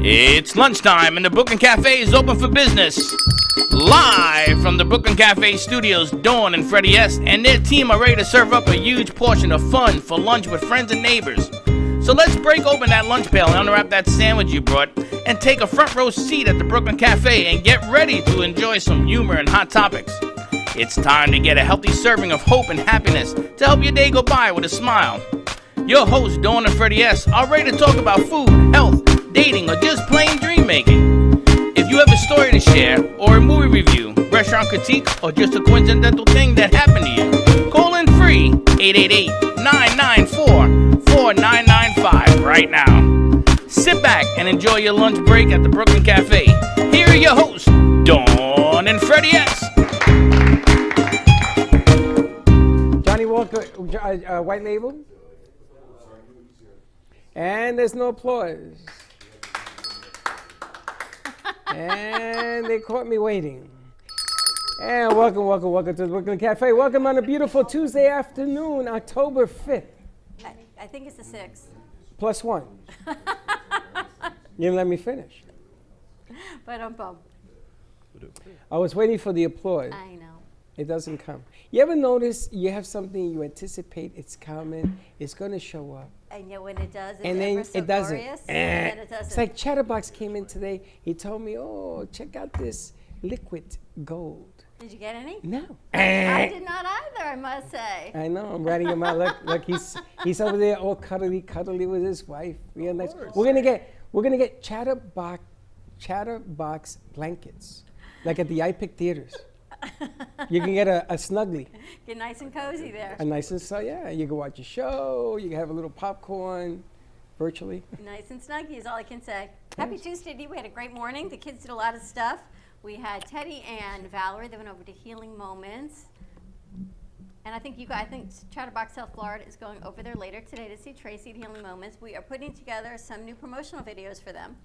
It's lunchtime and the Brooklyn Cafe is open for business. Live from the Brooklyn Cafe studios, Dawn and Freddie S. and their team are ready to serve up a huge portion of fun for lunch with friends and neighbors. So let's break open that lunch pail and unwrap that sandwich you brought and take a front row seat at the Brooklyn Cafe and get ready to enjoy some humor and hot topics. It's time to get a healthy serving of hope and happiness to help your day go by with a smile. Your hosts, Dawn and Freddie S., are ready to talk about food, health, dating, or just plain dream making. If you have a story to share, or a movie review, restaurant critique, or just a coincidental thing that happened to you, call in free 888-994-4995 right now. Sit back and enjoy your lunch break at the Brooklyn Cafe. Here are your hosts, Dawn and Freddie S. Johnny Walker, White Label. And there's no applause. And they caught me waiting. And welcome to the Brooklyn Cafe. Welcome on a beautiful Tuesday afternoon, October 5th. I think it's the 6th. Plus one. You didn't let me finish. But I'm bummed. I was waiting for the applause. I know. It doesn't come. You ever notice you have something you anticipate it's coming, it's going to show up. And yet when it does, it's And then ever so it doesn't. glorious, and then it doesn't. It's like Chatterbox came in today. He told me, oh, check out this liquid gold. Did you get any? No. I did not either, I must say. I know. I'm writing him out. Look, he's over there all cuddly with his wife. Real nice. We're gonna get Chatterbox blankets, like at the iPic theaters. You can get a snuggly. Get nice and cozy there. A nice and yeah. You can watch a show. You can have a little popcorn, virtually. Nice and snuggy is all I can say. Happy Tuesday to you. We had a great morning. The kids did a lot of stuff. We had Teddy and Valerie. They went over to Healing Moments. And I think Chatterbox South Florida is going over there later today to see Tracy at Healing Moments. We are putting together some new promotional videos for them.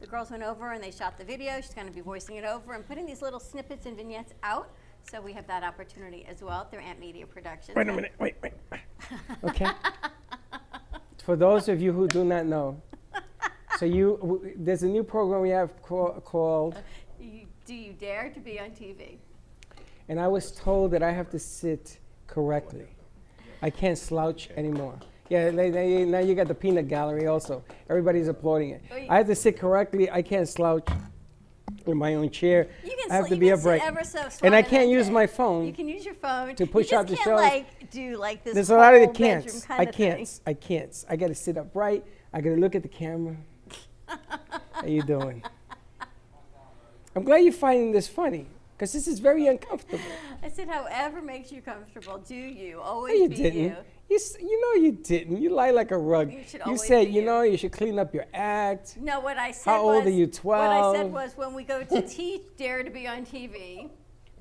The girls went over and they shot the video. She's going to be voicing it over and putting these little snippets and vignettes out. So we have that opportunity as well through Ant Media Productions. Wait a minute. Wait. Okay. For those of you who do not know, so there's a new program we have called Do You Dare to Be on TV? And I was told that I have to sit correctly. I can't slouch anymore. Yeah, now you got the peanut gallery also. Everybody's applauding it. I have to sit correctly. I can't slouch in my own chair. I have to be upright. And I can't use my phone. You can use your phone to push out the show. Do like this. There's a lot of the can'ts. I can't. I got to sit upright. I got to look at the camera. How you doing? I'm glad you're finding this funny, because this is very uncomfortable. I said, however makes you comfortable, do you. Always no, you be didn't. you. You know you didn't. You lie like a rug. You said, you should clean up your act. No, what I said How old are you, 12? What I said was, when we go to teach Dare to Be on TV,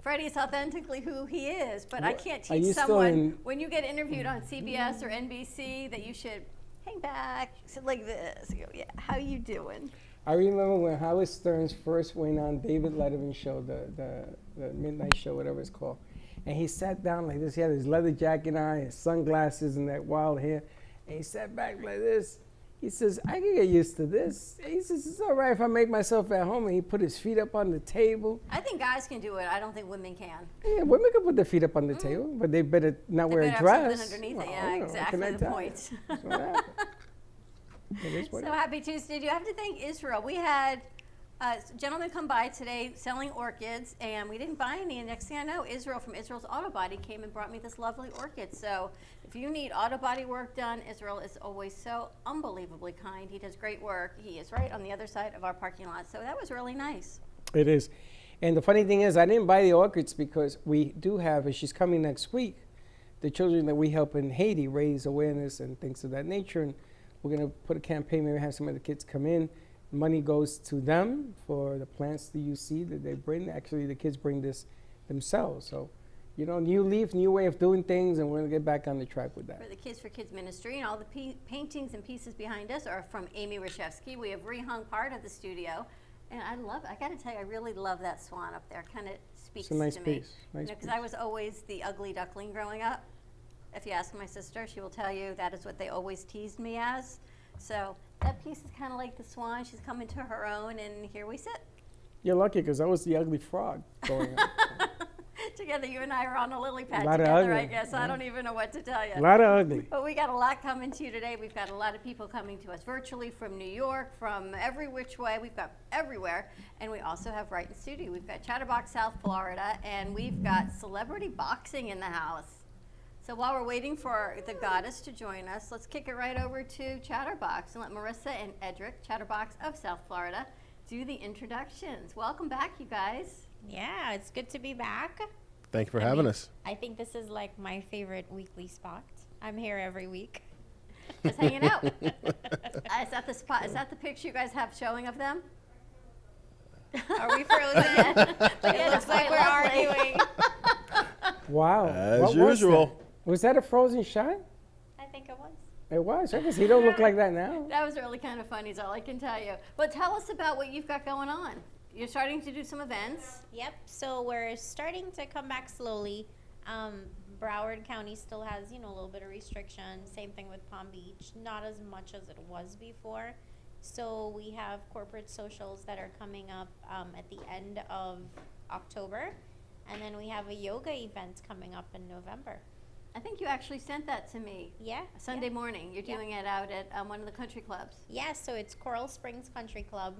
Freddie is authentically who he is, but I can't teach someone, when you get interviewed on CBS or NBC, that you should hang back, sit like this. You go, yeah, how you doing? I remember when Howard Stern's first went on David Letterman's show, the midnight show, whatever it's called. And he sat down like this. He had his leather jacket on, his sunglasses, and that wild hair. And he sat back like this. He says, I can get used to this. He says, it's all right if I make myself at home. And he put his feet up on the table. I think guys can do it. I don't think women can. Yeah, women can put their feet up on the table, but they better not wear a dress. Underneath it. Yeah, exactly the point. So happy Tuesday. You have to thank Israel. We had a gentleman come by today selling orchids, and we didn't buy any. And next thing I know, Israel from Israel's Auto Body came and brought me this lovely orchid. So if you need auto body work done, Israel is always so unbelievably kind. He does great work. He is right on the other side of our parking lot. So that was really nice. It is. And the funny thing is, I didn't buy the orchids because we do have, and she's coming next week, the children that we help in Haiti raise awareness and things of that nature. And we're going to put a campaign, maybe have some of the kids come in. Money goes to them for the plants that you see that they bring. Actually, the kids bring this themselves. So, new leaf, new way of doing things, and we're going to get back on the track with that. For the Kids for Kids Ministry, and all the paintings and pieces behind us are from Amy Rashevsky. We have rehung part of the studio. And I got to tell you, I really love that swan up there. Kind of speaks to me. It's a nice piece. Because I was always the ugly duckling growing up. If you ask my sister, she will tell you that is what they always teased me as. So that piece is kind of like the swan. She's coming to her own, and here we sit. You're lucky because I was the ugly frog growing up. Together, you and I are on a lily pad Lot of together, I ugly. guess. I don't even know what to tell you. A lot of ugly. But we got a lot coming to you today. We've got a lot of people coming to us virtually from New York, from every which way. We've got everywhere. And we also have right in studio. We've got Chatterbox, South Florida, and we've got celebrity boxing in the house. So while we're waiting for the goddess to join us, let's kick it right over to Chatterbox and let Marissa and Edric, Chatterbox of South Florida, do the introductions. Welcome back, you guys. Yeah, it's good to be back. Thank you for having us. I think this is like my favorite weekly spot. I'm here every week. Just hanging out. Is that the spot? Is that the picture you guys have showing of them? Are we frozen? It looks like we're arguing. Wow. As What usual. Was that a frozen shot? I think it was. It was. I guess he don't look like that now. That was really kind of funny, is all I can tell you. But tell us about what you've got going on. You're starting to do some events. Yep. So we're starting to come back slowly. Broward County still has, a little bit of restriction. Same thing with Palm Beach. Not as much as it was before. So we have corporate socials that are coming up at the end of October. And then we have a yoga event coming up in November. I think you actually sent that to me Yeah. Sunday yeah. morning. You're Yeah. doing it out at one of the country clubs. Yeah, so it's Coral Springs Country Club.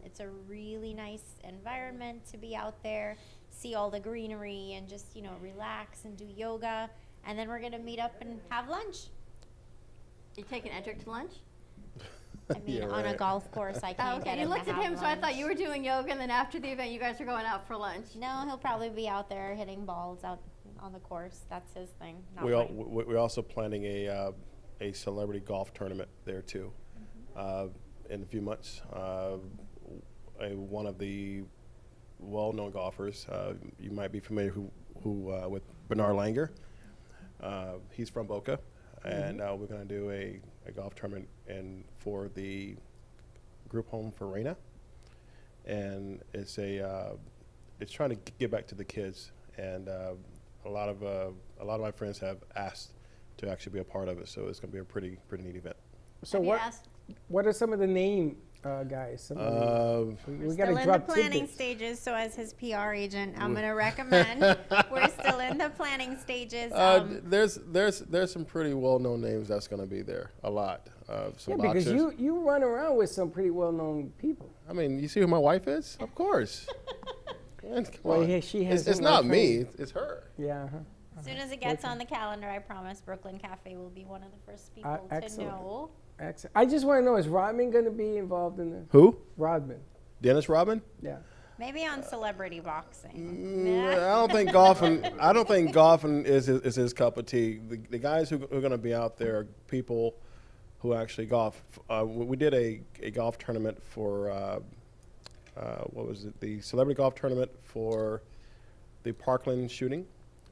It's a really nice environment to be out there, see all the greenery and just, relax and do yoga. And then we're going to meet up and have lunch. You taking Edric to lunch? I mean, Yeah, on a right. golf course, I Oh, can't okay. get You him looked to at have him, so I thought lunch. you were doing yoga, and then after the event, you guys are going out for lunch. No, he'll probably be out there hitting balls out on the course. That's his thing, not mine. We're also planning a celebrity golf tournament there too, in a few months. One of the well-known golfers, you might be familiar with Bernard Langer. He's from Boca, and we're going to do a golf tournament for the group home for Reina, and it's trying to give back to the kids, and a lot of my friends have asked to actually be a part of it, so it's going to be a pretty neat event. So Have you what? asked? What are some of the name guys? Some of the, we Still got to in drop the planning tidbits. stages, so as his PR agent, I'm going to recommend. We're still in the planning stages. There's some pretty well-known names that's going to be there. A lot. Some Yeah, because boxers. you run around with some pretty well-known people. I mean, you see who my wife is? Of course. Man, come Well, on. yeah, she has it's him not on me. train. It's her. Yeah. As soon as it gets on the calendar, I promise Brooklyn Cafe will be one of the first people to excellent. know. Excellent. I just want to know, is Rodman going to be involved in the Who? Rodman? Dennis Rodman? Yeah. Maybe on celebrity boxing. I don't think golfing is his cup of tea. The guys who are going to be out there are people who actually golf. We did a golf tournament for what was it? The celebrity golf tournament for the Parkland shooting,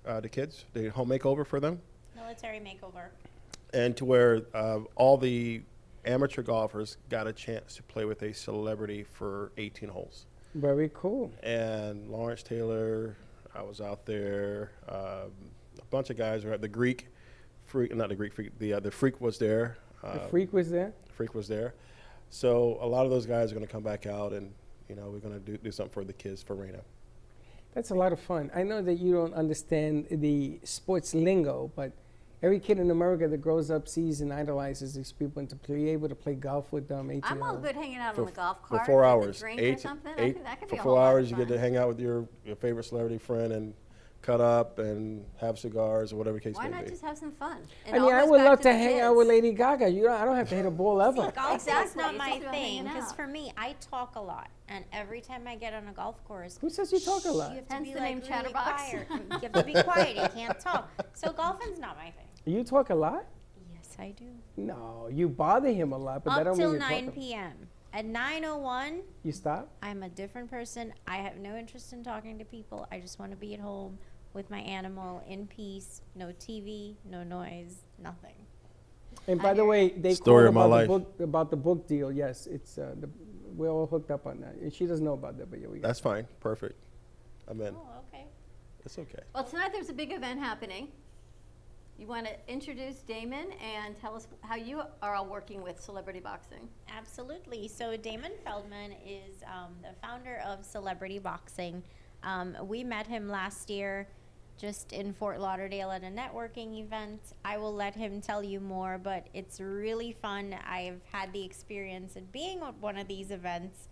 the kids, the home makeover for them, Military makeover. and to where all the amateur golfers got a chance to play with a celebrity for 18 holes. Very cool. And Lawrence Taylor, I was out there. A bunch of guys were at the Greek Freak, not the Greek Freak. The Freak was there. The Freak was there. Freak was there. So a lot of those guys are going to come back out, and we're going to do something for the kids for Reina. That's a lot of fun. I know that you don't understand the sports lingo, but every kid in America that grows up sees and idolizes these people, and to be able to play golf with them, 18 I'm all hours. good hanging out For- on the golf For cart. 4 with a hours, drink or eight, something. I eight think that could for be a 4 whole lot of hours, you get to fun. hang out with your favorite celebrity friend and cut up and have cigars or whatever the case Why may not be. just have some fun? I It all mean, I goes would back love to the hang out with kids. Lady Gaga. I don't have to hit a ball ever. Golf Exactly. is not It's my just about thing hanging because out. for me, I talk a lot, and every time I get on a golf course, Who says you talk a lot? you have to Hence be the like name really Chatterbox. quiet. You have to be quiet. You can't talk. So golfing's not my thing. You talk a lot? Yes, I do. No, you bother him a lot, but that Up don't mean till you 9 talk. p.m. At 9:01, You stop? I'm a different person. I have no interest in talking to people. I just want to be at home with my animal in peace. No TV, no noise, nothing. And by the way, they Story called of my about the book deal. Yes, it's we're all hooked up on that. And she doesn't know about that, but yeah, we got That's fine. Perfect. I'm in. Oh, okay. It's okay. Well, tonight there's a big event happening. You want to introduce Damon and tell us how you are all working with Celebrity Boxing. Absolutely. So Damon Feldman is the founder of Celebrity Boxing. We met him last year just in Fort Lauderdale at a networking event. I will let him tell you more, but it's really fun. I've had the experience of being at one of these events.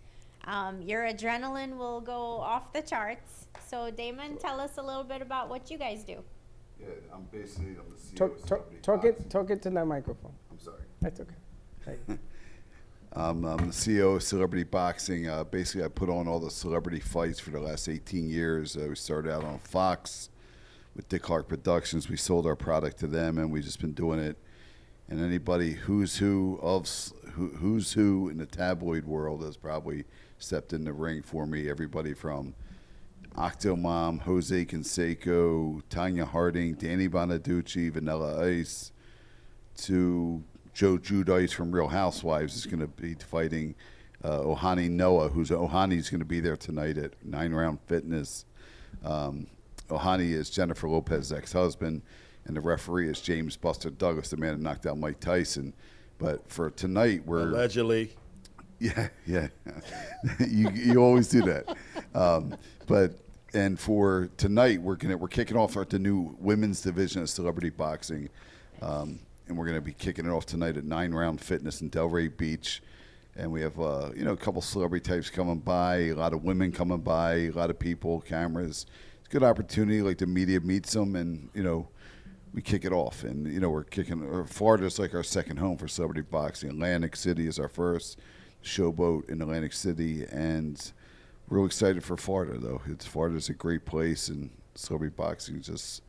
Your adrenaline will go off the charts. So Damon, tell us a little bit about what you guys do. Yeah, I'm the CEO Talk, of talk, Celebrity talk Boxing. talk it to that microphone. I'm sorry. That's okay. Hey. I'm the CEO of Celebrity Boxing. Basically, I put on all the celebrity fights for the last 18 years. We started out on Fox with Dick Clark Productions. We sold our product to them, and we've just been doing it. And anybody who's who in the tabloid world has probably stepped in the ring for me. Everybody from Octomom, Jose Canseco, Tanya Harding, Danny Bonaducci, Vanilla Ice, to Joe Giudice from Real Housewives is going to be fighting Ohani Noah, Ohani's going to be there tonight at 9 Round Fitness. Ohani is Jennifer Lopez's ex-husband, and the referee is James Buster Douglas, the man that knocked out Mike Tyson. But for tonight, we're Allegedly. yeah. you always do that. And for tonight, we're kicking off the new women's division of Celebrity Boxing, and we're gonna be kicking it off tonight at 9 Round Fitness in Delray Beach. And we have a couple celebrity types coming by, a lot of women coming by, a lot of people, cameras. It's a good opportunity, like the media meets them, and we kick it off. And we're kicking. Florida's like our second home for celebrity boxing. Atlantic City is our first showboat in Atlantic City, and we're real excited for Florida, though. Florida's a great place, and celebrity boxing is just.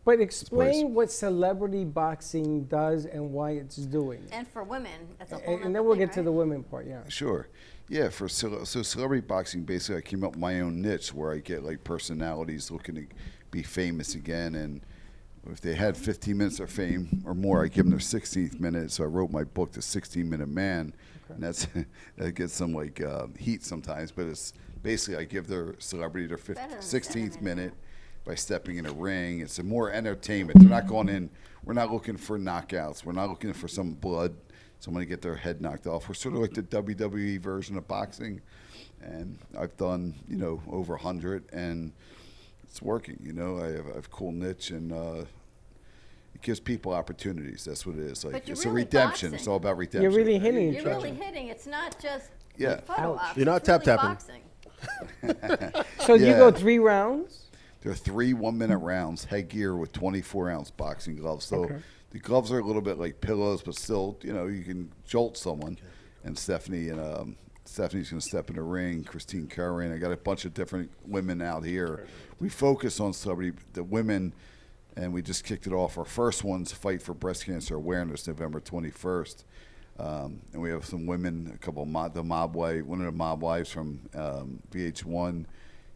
But explain what celebrity boxing does and why it's doing. And for women, that's a whole And nother then we'll thing, get to right? the women part, yeah. Sure. Yeah, so celebrity boxing, basically I came up with my own niche where I get like personalities looking to be famous again, and if they had 15 minutes of fame or more, I give them their 16th minute. So I wrote my book, The 16-Minute Man, and that gets some like heat sometimes, but it's basically I give their celebrity their Better than 16th 7 minute by stepping in a ring. It's a more entertainment. They're not going in. We're not looking for knockouts. We're not looking for some blood, someone to get their head knocked off. We're sort of like the WWE version of boxing, and I've done over 100, and it's working. I have a cool niche, and it gives people opportunities. That's what it is. Like But you're it's a really redemption. boxing. It's all about redemption. You're really hitting each You're other. really hitting. It's not just Yeah. photo Ouch. ops. You're not it's really tap-tapping. boxing. So you Yeah. go 3 rounds? There are 3 1-minute rounds, headgear with 24-ounce boxing gloves. So Okay. the gloves are a little bit like pillows, but still, you can jolt someone. And Stephanie's going to step in the ring. Christine Curran. I got a bunch of different women out here. We focus on the women, and we just kicked it off. Our first one's Fight for Breast Cancer Awareness, November 21st. And we have some women, a couple of one of the mob wives from VH1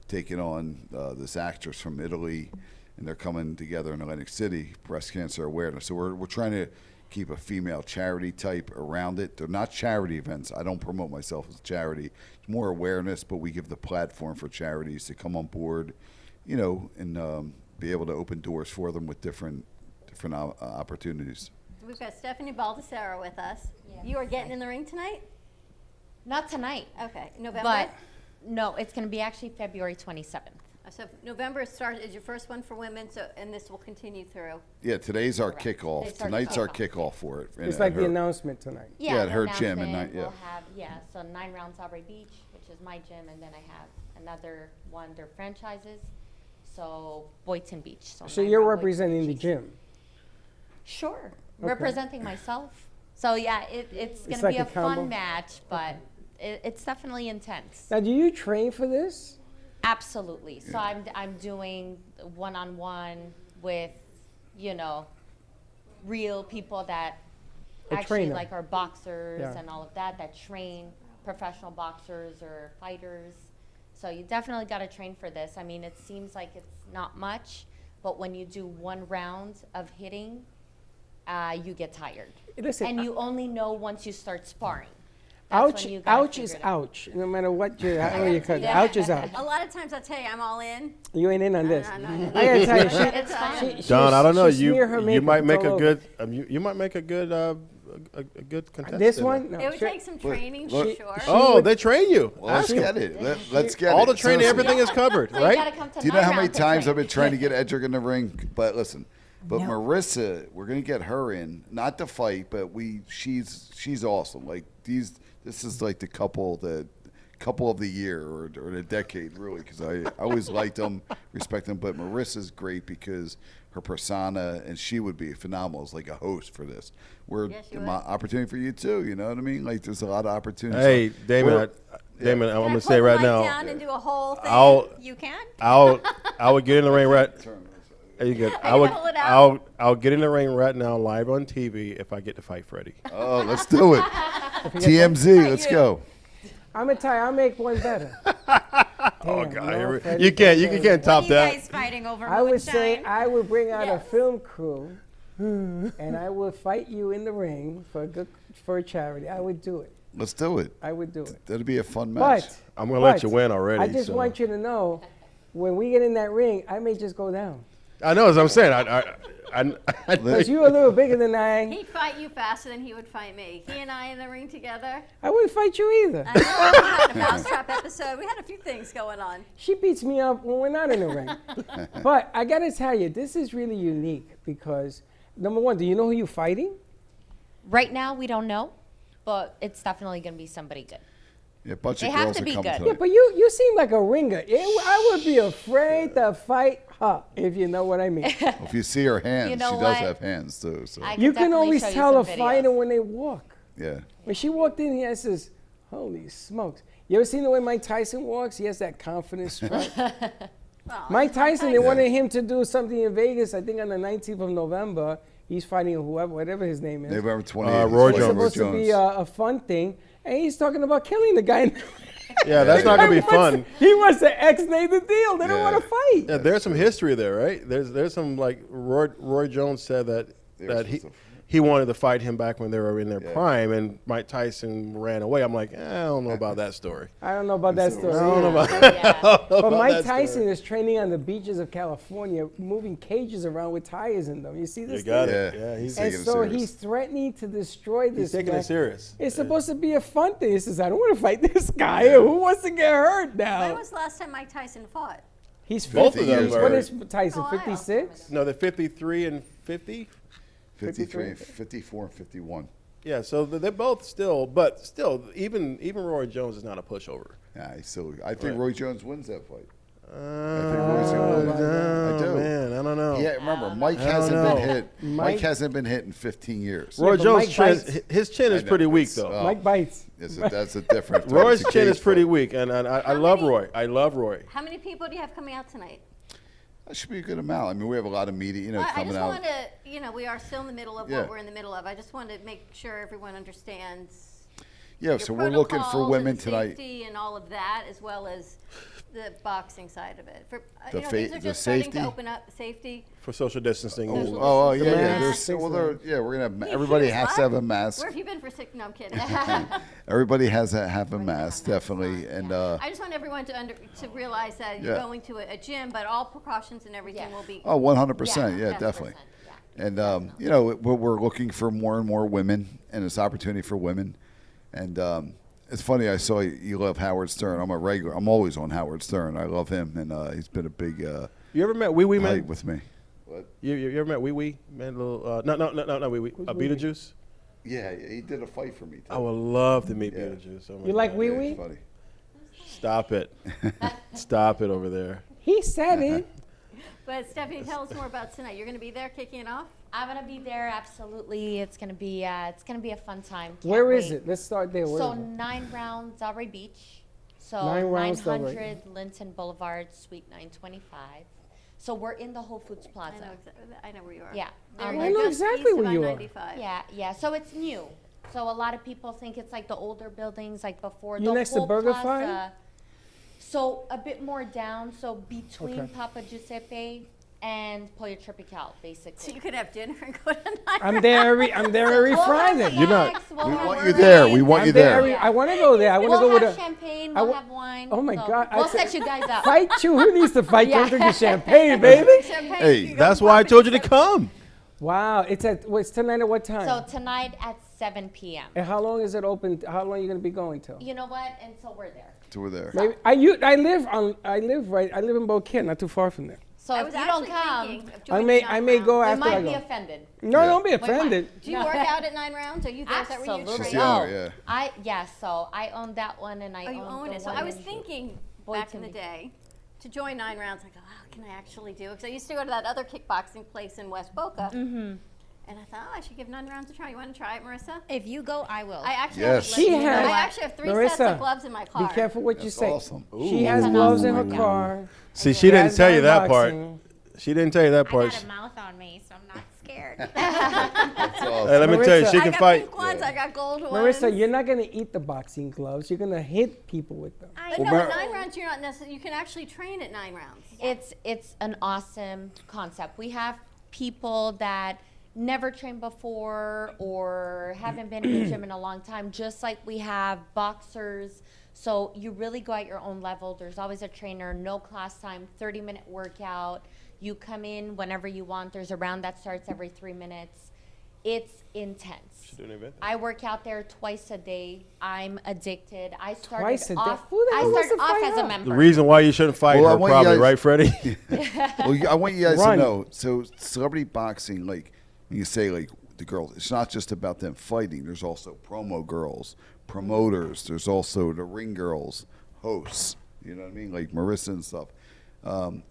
taking on this actress from Italy, and they're coming together in Atlantic City, breast cancer awareness. So we're trying to keep a female charity type around it. They're not charity events. I don't promote myself as a charity. It's more awareness, but we give the platform for charities to come on board, and be able to open doors for them with different opportunities. We've got Stephanie Baldessaro with us. Yes. You are getting in the ring tonight? Not tonight, Okay. November? but no, it's going to be actually February 27th. So November is your first one for women, and this will continue through. Yeah, today's our Correct. kickoff. Today's our Tonight's our kickoff. kickoff for it. It's And like the her- announcement tonight. Yeah, at the her gym at announcement, night, yeah. We'll have, so 9 Rounds Aubrey Beach, which is my gym, and then I have another one, they're franchises, so Boynton Beach. So 9 you're Round Boynton representing the Beach. gym. Sure, Okay. representing myself. So yeah, it's going to like be a a combo? fun match, but it's definitely intense. Now, do you train for this? Absolutely. So I'm doing one-on-one with, real people that A actually trainer. like are boxers Yeah. and all of that train professional boxers or fighters. So you definitely got to train for this. I mean, it seems like it's not much, but when you do 1 round of hitting, you get tired. Listen, And you only know once you start sparring. That's ouch, when you gotta ouch is figure it out. ouch. No matter what how you cut it. Yeah. Ouch is ouch. A lot of times I tell you I'm all in. You ain't in on this. no, I gotta tell you, It's fine. Don, I don't know. she smear her You makeup, might it's make all a over. good. You might make a good contestant. This in one? there. No, It would sure. take some training look, for sure. Oh, they train you. Well, let's Ask 'em. get it. Let's get it. All the training, Seriously. everything is covered, So you gotta right? come to Do you my know how many round to times train. I've been trying to get Edric in the ring? But listen, Marissa, we're gonna get her in, not to fight, but she's awesome. Like this is like the couple of the year or the decade, really, because I always liked them, respect them. But Marissa's great because her persona, and she would be phenomenal as like a host for this. Where Yes, she the would. opportunity for you too, you know what I mean? Like there's a lot of opportunities. Hey, Damon, We're- Damon, I'm Can I gonna pull say the right mic now, down and do a whole thing. You can? I would get in the ring right. There you go. Pull it out. I'll get in the ring right now, live on TV, if I get to fight Freddie. Oh, let's do it. TMZ, let's go. I'm gonna tell you, I'll make one better. Oh Damn, God, no, here we- Freddie, you can't Freddie. top you that. guys fighting over I would say moonshine? I would bring out a Yes. film crew, and I would fight you in the ring for a charity. I would do it. Let's do it. I would do it. That'd be a fun match. But I'm gonna let but you win already. I just so. want you to know, when we get in that ring, I may just go down I know, as I'm saying. I because you're a little bigger than I am. He'd fight you faster than he would fight me. He and I in the ring together. I wouldn't fight you either. I know we had a mousetrap episode. We had a few things going on. She beats me up when we're not in the ring. But I gotta tell you, this is really unique because number one, do you know who you're fighting? Right now, we don't know, but it's definitely gonna be somebody good. Yeah, a bunch They of have girls to are be coming good. tonight. Yeah, but you seem like a ringer. I would be afraid to fight her, if you know what I mean. Well, if you see her hands, You know she does what? have hands too. So I You can definitely always show you tell a some videos. fighter when they walk. yeah, When she walked in here, I says, holy smokes. You ever seen the way Mike Tyson walks? He has that confidence strut. Well, Mike Tyson, they wanted him to do something in Vegas, I think on the 19th of November. He's fighting whoever, whatever his name is. November 28th. Roy It's Jones. supposed to be a fun thing, and he's talking about killing the guy. Yeah, that's not gonna be fun. He wants to X-nay the deal. They don't Yeah. want to fight. Yeah, there's some history there, right? There's some like Roy Jones said that he wanted to fight him back when they were in their prime, and Mike Tyson ran away. I'm like, I don't know about that story. I don't know about that story. I don't know either. about. Yeah. But about Mike that story. Tyson is training on the beaches of California, moving cages around with tires in them. You see this? You got thing? it. Yeah. Yeah, he's And taking it so serious. he's threatening to destroy this. taking guy. it serious. It's supposed to be a fun thing. He says, "I don't want to fight this guy. Who wants to get hurt When now?" was the last time Mike Tyson fought? He's Both 50 of them years. are- What is Tyson? Oh, I know. 56. No, they're 53 and 50. 53, and 54, and 51. Yeah, so they're both still, but still, even Roy Jones is not a pushover. Yeah, I think Right. Roy Jones wins that fight. I think Oh, Roy's gonna win. I do. man, I don't know. Yeah, remember, Mike I don't hasn't know. been hit. Mike Mike- hasn't been hit in 15 years. Roy but Jones' Mike chin, bites. his chin is I know, pretty weak it's, though. Mike bites. That's a different. Roy's it's a chin is cage pretty fight. weak, and I How love many- Roy. I love Roy. How many people do you have coming out tonight? That should be a good amount. I mean, we have a lot of media, I coming just out. want to, we are still in the middle of Yeah. what we're in the middle of. I just wanted to make sure everyone understands. Yeah, your so we're looking for protocols women and tonight. Safety and all of that, as well as the boxing side of it. For The things fa- are the just starting safety? to open up. Safety. For social distancing. Social Oh, distance, yeah, the yeah. masks. We're gonna have. Hey, Everybody here's has what? to have a mask. Where have you been for 6? No, I'm kidding. Everybody has to have a mask, definitely, and I just want everyone to realize that you're Yeah. going to a gym, but all precautions and everything Yeah. will be. 100%, yeah, 100%, definitely. yeah. And we're looking for more and more women, and it's opportunity for women. And it's funny, I saw you love Howard Stern. I'm always on Howard Stern. I love him, and he's been a big You ever met Wee Wee hype man? with me. What? You ever met Wee Wee man? Little no Wee Wee. Who's A Wee Wee? Beetlejuice. Yeah, he did a fight for me. Too. I would love to meet Yeah. Beetlejuice. Oh my You like God. Wee Yeah, Wee? he's funny. Stop it. Stop it over there. He said it. But Stephanie, tell us more about tonight. You're going to be there kicking it off. I'm gonna be there. Absolutely, it's gonna be a fun time. Can't Where is wait. it? Let's start there. Where So is it? 9 rounds, Delray Beach. So 9 rounds, Delray. 900 Linton Boulevard, Suite 925. So we're in the Whole Foods Plaza. I know where you are. Yeah. They're I know just exactly east of where you are. I-95. Yeah. So it's new. So a lot of people think it's like the older buildings, like before. You the next to whole Burger plaza. Fi? So a bit more down. So between Okay. Papa Giuseppe and Pollo Tropical, basically. So you could have dinner and go to night. I'm there every We'll Friday. have You're not- snacks, we'll We have want you wine. there. We want you I'm there there. every, I want to go there. I want to We'll go with have a champagne, I we'll wa- have wine. Oh my so God, I We'll said- set you guys up. fight you. Who needs to fight? Yeah. Don't drink the champagne, baby. Champagne, Hey, you go That's pop why I it, told you to so- come. Wow, it's tonight at what time? So tonight at 7 p.m. And how long is it open? How long are you gonna be going till? You know what? Until we're there. So we're there. Maybe I live in Beaucaire, not too far from there. So I if was you don't actually come, thinking of I joining may Nine go Rounds. we after I might be go. offended. No, Yeah. don't be Wait, what? offended. Do you work out at 9 Rounds? Are you there? Is that where you Absolutely. She's train? the owner, yeah. So I own that one, and I Oh, you own the it. So one I was in thinking Boyd back in the Timmy. day to join 9 Rounds. I go, oh, can I actually do it? Because I used to go to that other kickboxing place in West Boca. Mm-hmm. And I thought, oh, I should give 9 Rounds a try. You want to try it, Marissa? If you go, I will. I actually Yes. have, She you know, has- I actually have 3 sets Marissa, of gloves in my car. Be careful what you That's say. awesome. She has Ooh. gloves in her Ooh. car. See, she didn't has tell you that part. boxing. She didn't tell you that I part. got a mouth on me, so I'm not scared. That's awesome. Hey, let me tell you, Marissa, she I can got fight. pink ones. Yeah. I got gold ones. Marissa, you're not gonna eat the boxing gloves. You're gonna hit people with them. But Well, no, Mar- at 9 Rounds, you're not necessarily. You can actually train at 9 Rounds. It's an awesome concept. We have people that never trained before or haven't been in the gym in a long time, just like we have boxers. So you really go at your own level. There's always a trainer, no class time, 30-minute workout. You come in whenever you want. There's a round that starts every 3 minutes. It's intense. Should do an event. I work out there twice a day. I'm addicted. I started Twice a day? off. Who the I hell wants started to off fight as a her? member. The reason why you shouldn't fight Well, I her, want you probably, guys- right, Freddie? Well, I want you guys Run. to know. So, celebrity boxing, like when you say like the girls, it's not just about them fighting. There's also promo girls, promoters. There's also the ring girls, hosts. You know what I mean, like Marissa and stuff.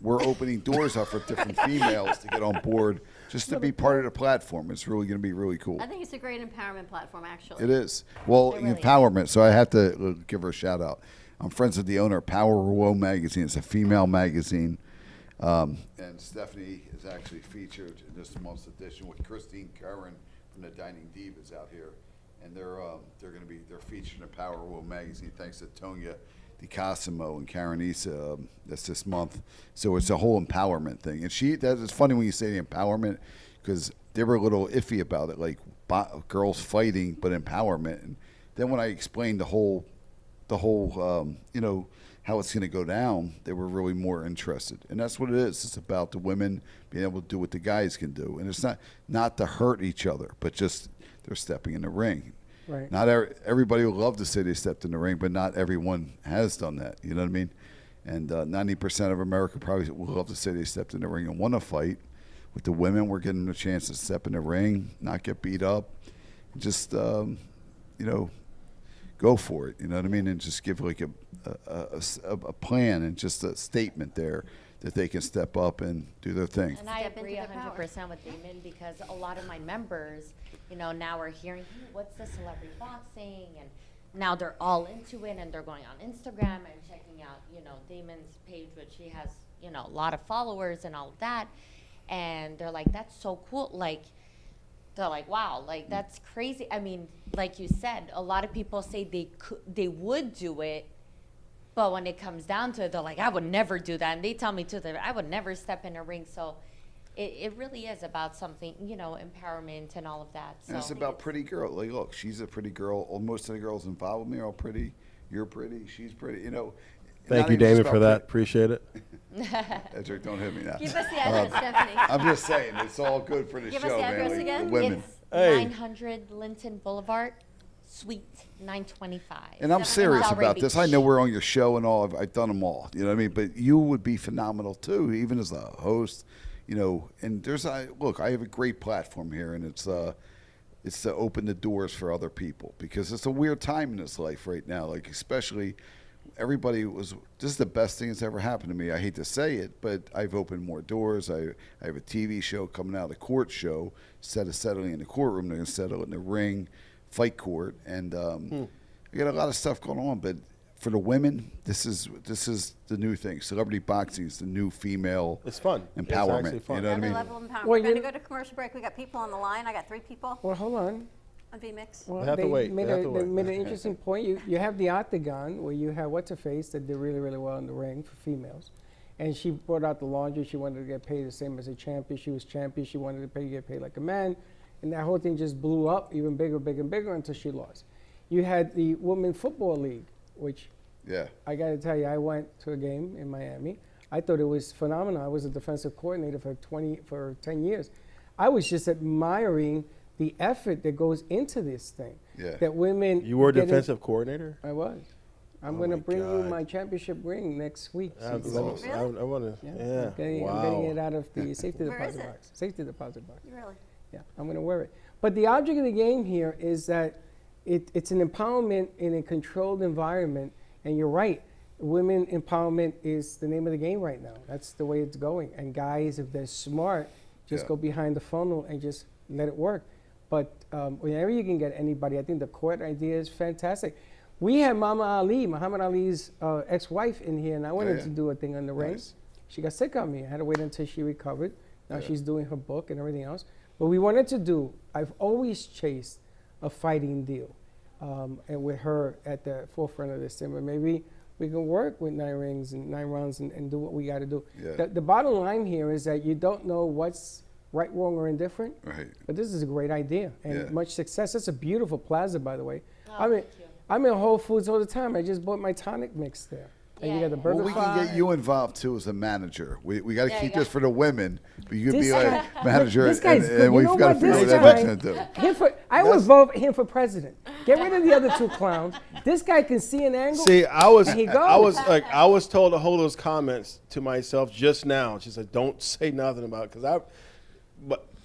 We're opening doors up for different females to get on board, just to be part of the platform. It's really going to be really cool. I think it's a great empowerment platform, actually. It is. Well, It really is. empowerment. So I have to give her a shout out. I'm friends with the owner of Power Row magazine. It's a female magazine. And Stephanie is actually featured in this month's edition with Christine Curran from the Dining Divas out here. And they're featured in Power Row magazine thanks to Tonya DiCosimo and Karen Issa. That's this month. So it's a whole empowerment thing. And it's funny when you say the empowerment because they were a little iffy about it, like girls fighting, but empowerment. And then when I explained the whole how it's going to go down, they were really more interested. And that's what it is. It's about the women being able to do what the guys can do. And it's not to hurt each other, but just they're stepping in the ring. Right. Not everybody would love to say they stepped in the ring, but not everyone has done that. You know what I mean? And 90% of America probably would love to say they stepped in the ring and won a fight. With the women, we're getting a chance to step in the ring, not get beat up, just go for it. You know what I mean? And just give like a plan and just a statement there that they can step up and do their thing. And I Step agree into their 100% with Damon because a lot of my members, now are hearing, hey, what's the celebrity boxing? And now they're all into it and they're going on Instagram and checking out, Damon's page, which he has, a lot of followers and all of that. And they're like, that's so cool. Like, they're like, wow, like that's crazy. I mean, like you said, a lot of people say they would do it, but when it comes down to it, they're like, I would never do that. And they tell me too that I would never step in a ring. So it really is about something, empowerment and all of that. So And it's about pretty girl. Like, look, she's a pretty girl. Most of the girls involved with me are pretty. You're pretty. She's pretty. Thank you, Damon, for that. Appreciate it. Edric, don't hit me now. Give us the address, Stephanie. I'm just saying, it's all good for the Give us show, the man. address Like, again? the women. It's Hey. 900 Linton Boulevard, Suite 925. And I'm serious Delray about this. I Beach. know we're on your show and all. I've done them all. You know what I mean? But you would be phenomenal too, even as a host. And look, I have a great platform here, and it's to open the doors for other people because it's a weird time in this life right now. Like especially, this is the best thing that's ever happened to me. I hate to say it, but I've opened more doors. I have a TV show coming out, a court show. Instead of settling in the courtroom, they're going to settle in the ring, fight court, and I got a lot of stuff going on. But for the women, this is the new thing. Celebrity boxing is the new female. It's fun. It's Empowerment. actually fun. You know what I Another mean? level of empowerment. Well, We're going to you- go to commercial break. We got people on the line. I got 3 people Well, hold on. on VMix. Well, They have to wait. Made They have to they wait. made an interesting point. You have the octagon where you have what's her face that did really really well in the ring for females, And she brought out the laundry. She wanted to get paid the same as a champion. She was champion. She wanted to get paid like a man. And that whole thing just blew up even bigger, bigger, and bigger until she lost. You had the Women Football League, which Yeah. I got to tell you, I went to a game in Miami. I thought it was phenomenal. I was a defensive coordinator for 10 years. I was just admiring the effort that goes into this thing. Yeah. That women. You were a get in- defensive coordinator? I was. I'm Oh going to my bring you God. my championship ring next week. I want to. Yeah, Yeah. I'm getting Wow. it out of the safety Where is deposit it? box. Safety deposit box. Really? Yeah, I'm going to wear it. But the object of the game here is that it's an empowerment in a controlled environment. And you're right, women empowerment is the name of the game right now. That's the way it's going. And guys, if they're smart, just Yeah. go behind the funnel and just let it work. But whenever you can get anybody, I think the court idea is fantastic. We had Mama Ali, Muhammad Ali's ex-wife, in here, and I wanted yeah. to do a thing on the ring. Nice. She got sick on me. I had to wait until she recovered. Now Yeah. she's doing her book and everything else. But we wanted to do, I've always chased a fighting deal. And with her at the forefront of this thing. But maybe we can work with 9 rings and 9 rounds and do what we got to do. Yeah. The bottom line here is that you don't know what's right, wrong, or indifferent. Right. But this is a great idea and Yeah. much success. It's a beautiful plaza, by the way. Oh, I mean, thank you. I'm in Whole Foods all the time. I just bought my tonic mix there. And you Yeah, got the yeah. burger Well, we can fry. get you involved too as a manager. We got to There keep you this go. for the women, but you could This be guy- like manager, this guy's good. You and we've know got to what? figure This what that guy- bit's gonna do. I would vote him for president. Get rid of the other 2 clowns. This guy can see an angle. See, I was And he I was goes. like I was told to hold those comments to myself just now. She said, "Don't say nothing about it," because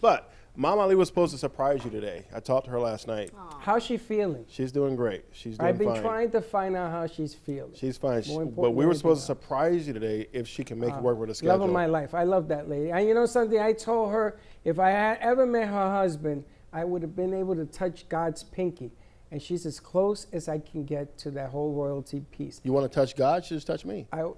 but Mama Ali was supposed to surprise you today. I talked to her last night. How's she feeling? She's doing great. She's doing I've been fine. trying to find out how she's feeling. She's fine. More important But we than were supposed to anything surprise you today if she can make it work with a schedule. Love of my life. I love that lady. And you know something? I told her if I had ever met her husband, I would have been able to touch God's pinky. And she's as close as I can get to that whole royalty piece. You want to touch God? Just touch me. No,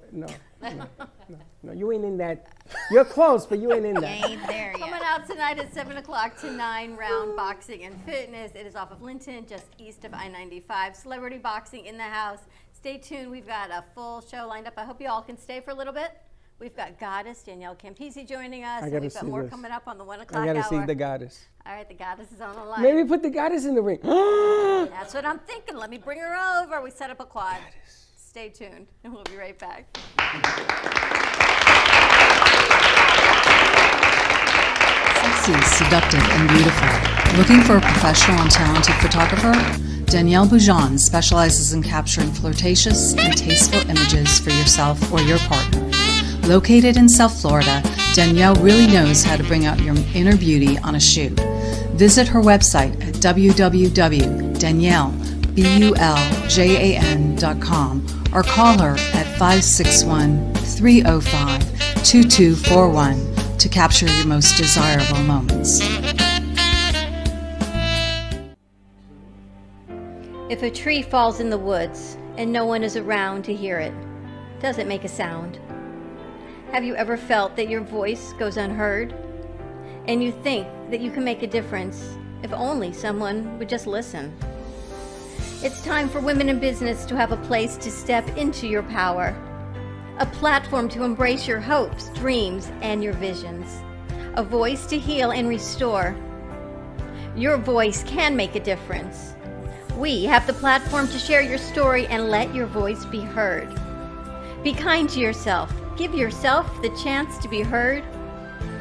you ain't in that. You're close, but you ain't in that. Ain't there Coming yet. out tonight at 7 o'clock to 9 Round Boxing and Fitness. It is off of Linton, just east of I-95. Celebrity boxing in the house. Stay tuned. We've got a full show lined up. I hope you all can stay for a little bit. We've got Goddess Danielle Campisi joining us. I And gotta we've got see more this. coming up on the 1 o'clock I gotta hour. see the goddess. All right, the Goddess is on the line. Maybe put the goddess in the ring. That's what I'm thinking. Let me bring her over. We set up a quad. Stay tuned, and we'll be right back. Sexy, seductive, and beautiful. Looking for a professional and talented photographer? Danielle Boujon specializes in capturing flirtatious and tasteful images for yourself or your partner. Located in South Florida, Danielle really knows how to bring out your inner beauty on a shoot. Visit her website at www.daniellebuljan.com or call her at 561-305-2241 to capture your most desirable moments. If a tree falls in the woods and no one is around to hear it, does it make a sound? Have you ever felt that your voice goes unheard? And you think that you can make a difference if only someone would just listen? It's time for women in business to have a place to step into your power, a platform to embrace your hopes, dreams, and your visions, a voice to heal and restore. Your voice can make a difference. We have the platform to share your story and let your voice be heard. Be kind to yourself. Give yourself the chance to be heard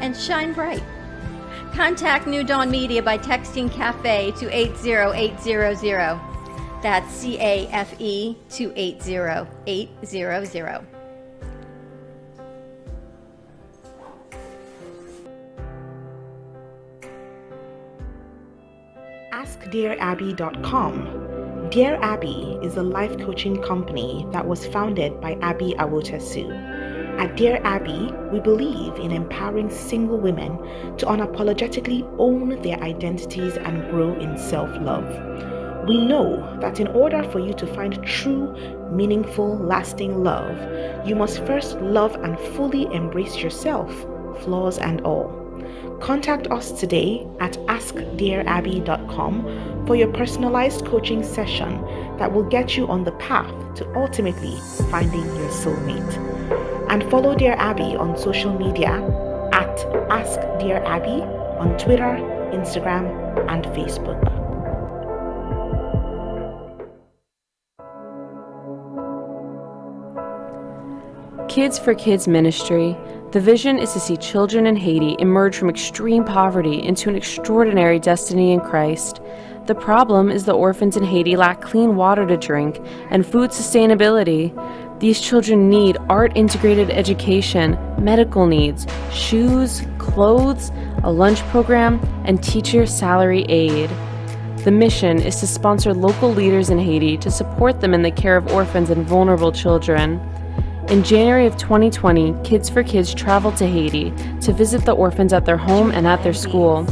and shine bright. Contact New Dawn Media by texting CAFE to 80800. That's CAFE to 80800. AskDearAbby.com. Dear Abby is a life coaching company that was founded by Abby Awotasu. At Dear Abby, we believe in empowering single women to unapologetically own their identities and grow in self-love. We know that in order for you to find true, meaningful, lasting love, you must first love and fully embrace yourself, flaws and all. Contact us today at AskDearAbby.com for your personalized coaching session that will get you on the path to ultimately finding your soulmate. And follow Dear Abby on social media at Ask Dear Abby on Twitter, Instagram, and Facebook. Kids for Kids Ministry. The vision is to see children in Haiti emerge from extreme poverty into an extraordinary destiny in Christ. The problem is the orphans in Haiti lack clean water to drink and food sustainability. These children need art-integrated education, medical needs, shoes, clothes, a lunch program, and teacher salary aid. The mission is to sponsor local leaders in Haiti to support them in the care of orphans and vulnerable children. In January of 2020, Kids for Kids traveled to Haiti to visit the orphans at their home and at their school.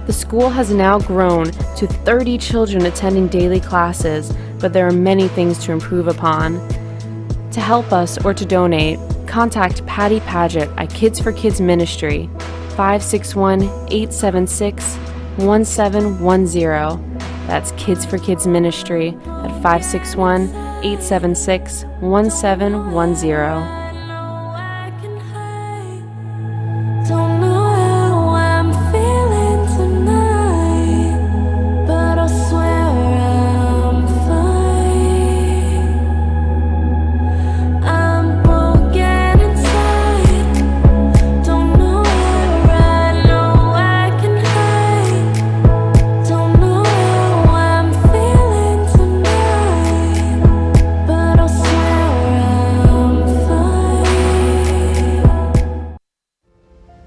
The school has now grown to 30 children attending daily classes, but there are many things to improve upon. To help us or to donate, contact Patty Paget at Kids for Kids Ministry, 561-876-1710. That's Kids for Kids Ministry at 561-876-1710.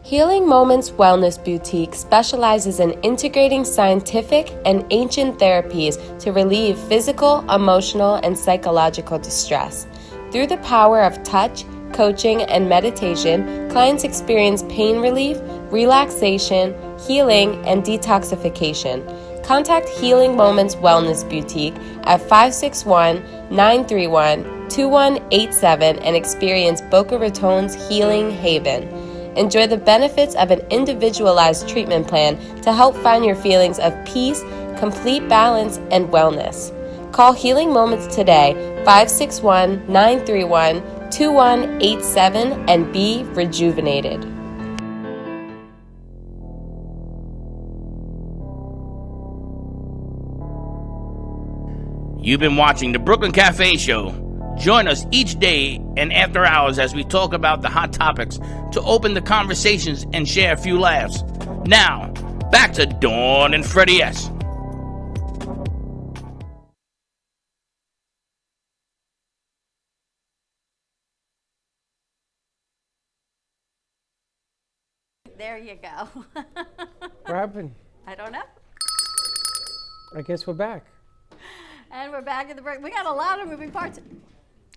Healing Moments Wellness Boutique specializes in integrating scientific and ancient therapies to relieve physical, emotional, and psychological distress. Through the power of touch, coaching, and meditation, clients experience pain relief, relaxation, healing, and detoxification. Contact Healing Moments Wellness Boutique at 561-931-2187 and experience Boca Raton's Healing Haven. Enjoy the benefits of an individualized treatment plan to help find your feelings of peace, complete balance, and wellness. Call Healing Moments today, 561-931-2187, and be rejuvenated. You've been watching the Brooklyn Cafe Show. Join us each day and after hours as we talk about the hot topics to open the conversations and share a few laughs. Now, back to Dawn and Freddie S. There you go. What happened? I don't know. I guess we're back. And we're back at the break. We got a lot of moving parts.